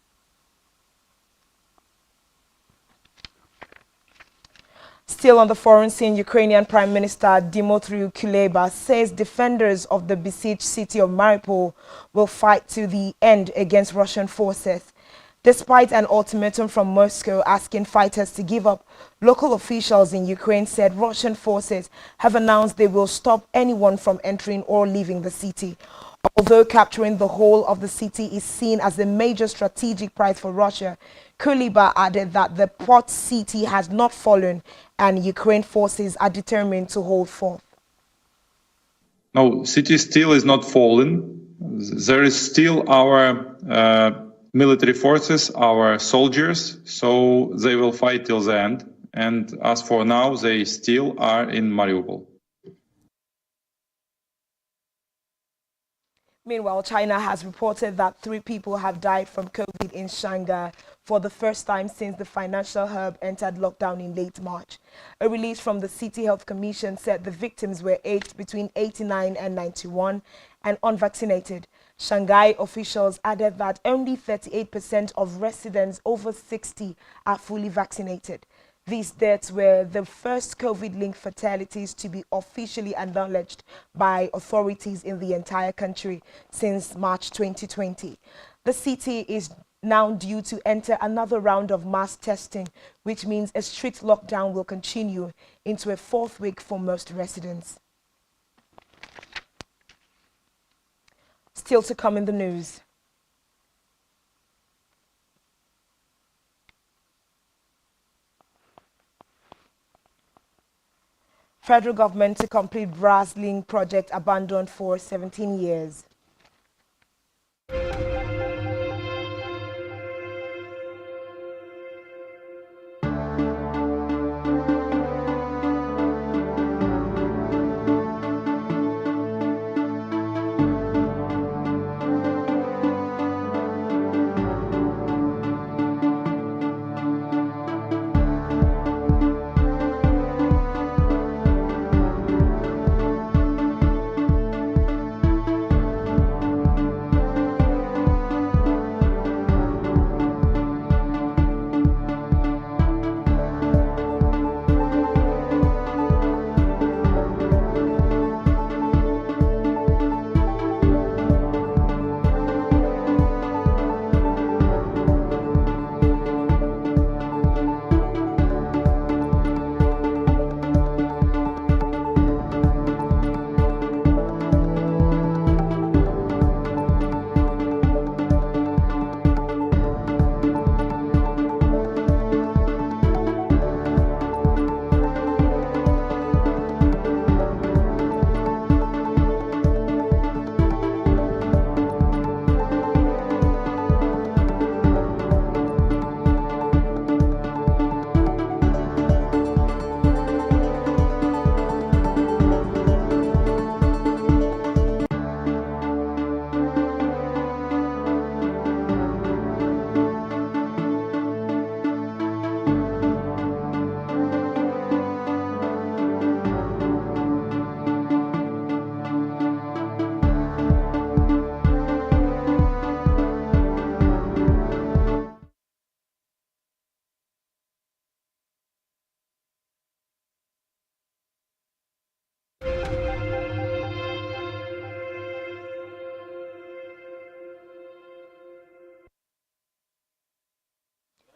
Still on the foreign scene, Ukrainian Prime Minister Dmytro Kuleba says defenders of the besieged city of Mariupol will fight to the end against Russian forces. Despite an ultimatum from Moscow asking fighters to give up, local officials in Ukraine said Russian forces have announced they will stop anyone from entering or leaving the city. Although capturing the whole of the city is seen as a major strategic prize for Russia, Kuleba added that the port city has not fallen and Ukraine forces are determined to hold forth. No, city still is not fallen. There is still our military forces, our soldiers, so they will fight till the end. And as for now, they still are in Mariupol. Meanwhile, China has reported that 3 people have died from COVID in Shanghai for the first time since the financial hub entered lockdown in late March. A release from the City Health Commission said the victims were aged between 89 and 91 and unvaccinated. Shanghai officials added that only 38% of residents over 60 are fully vaccinated. These deaths were the first COVID-linked fatalities to be officially acknowledged by authorities in the entire country since March 2020. The city is now due to enter another round of mass testing, which means a strict lockdown will continue into a 4th week for most residents. Still to come in the news. Federal government to complete brass link project abandoned for 17 years.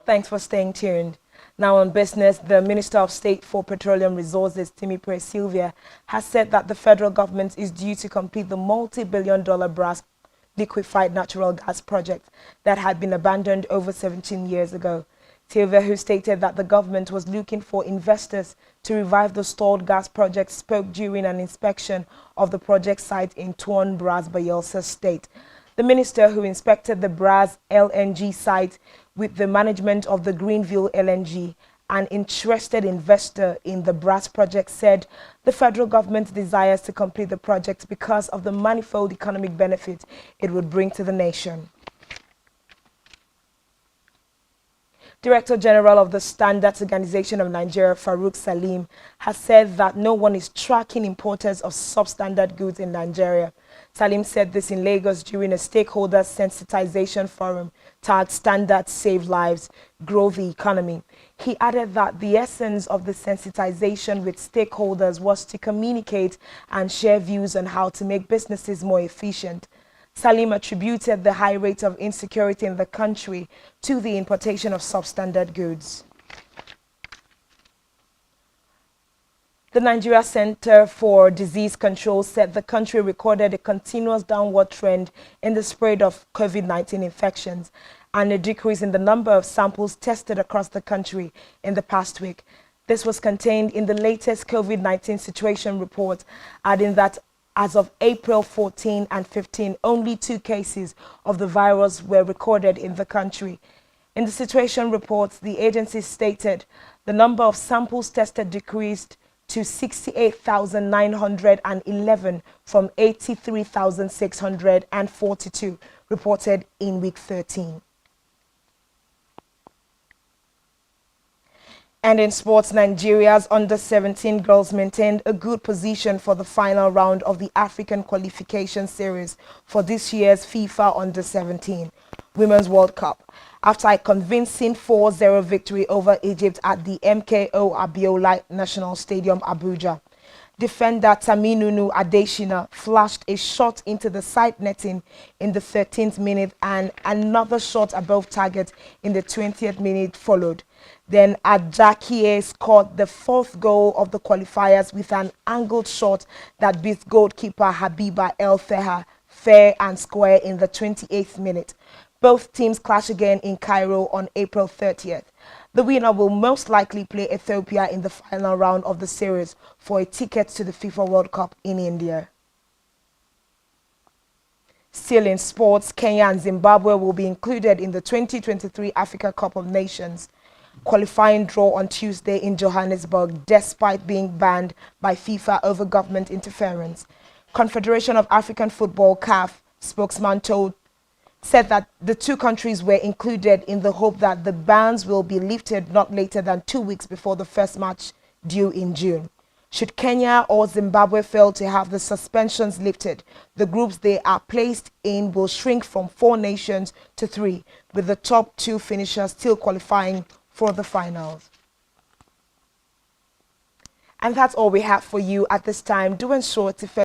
Thanks for staying tuned. Now on business, the Minister of State for Petroleum Resources, Timipre Sylvia, has said that the federal government is due to complete the multi-billion-dollar Brass liquefied natural gas project that had been abandoned over 17 years ago. Sylvia, who stated that the government was looking for investors to revive the stalled gas project, spoke during an inspection of the project site in Tuon Bras, Bayelsa State. The minister, who inspected the Bras LNG site with the management of the Greenville LNG, an interested investor in the Bras project, said the federal government desires to complete the project because of the manifold economic benefit it would bring to the nation. Director General of the Standards Organization of Nigeria, Farouk Salim, has said that no one is tracking importers of substandard goods in Nigeria. Salim said this in Lagos during a stakeholder sensitization forum tagged Standards Save Lives, Grow the Economy. He added that the essence of the sensitization with stakeholders was to communicate and share views on how to make businesses more efficient. Salim attributed the high rate of insecurity in the country to the importation of substandard goods. The Nigeria Center for Disease Control said the country recorded a continuous downward trend in the spread of COVID-19 infections and a decrease in the number of samples tested across the country in the past week. This was contained in the latest COVID-19 situation report, adding that as of April 14 and 15, only 2 cases of the virus were recorded in the country. In the situation reports, the agency stated the number of samples tested decreased to 68,911 from 83,642 reported in week 13. And in sports, Nigeria's under-17 girls maintained a good position for the final round of the African qualification series for this year's FIFA Under-17 Women's World Cup after a convincing 4-0 victory over Egypt at the MKO Abiola National Stadium, Abuja. Defender Taminunu Adeshina flashed a shot into the side netting in the 13th minute and another shot above target in the 20th minute followed. Then Ajakie scored the 4th goal of the qualifiers with an angled shot that beat goalkeeper Habiba El Feha fair and square in the 28th minute. Both teams clash again in Cairo on April 30th. The winner will most likely play Ethiopia in the final round of the series for a ticket to the FIFA World Cup in India. Still in sports, Kenya and Zimbabwe will be included in the 2023 Africa Cup of Nations qualifying draw on Tuesday in Johannesburg, despite being banned by FIFA over government interference. Confederation of African Football (CAF) spokesman said that the 2 countries were included in the hope that the bans will be lifted not later than 2 weeks before the first match due in June. Should Kenya or Zimbabwe fail to have the suspensions lifted, the groups they are placed in will shrink from 4 nations to 3, with the top 2 finishers still qualifying for the finals. And that's all we have for you at this time. Do ensure to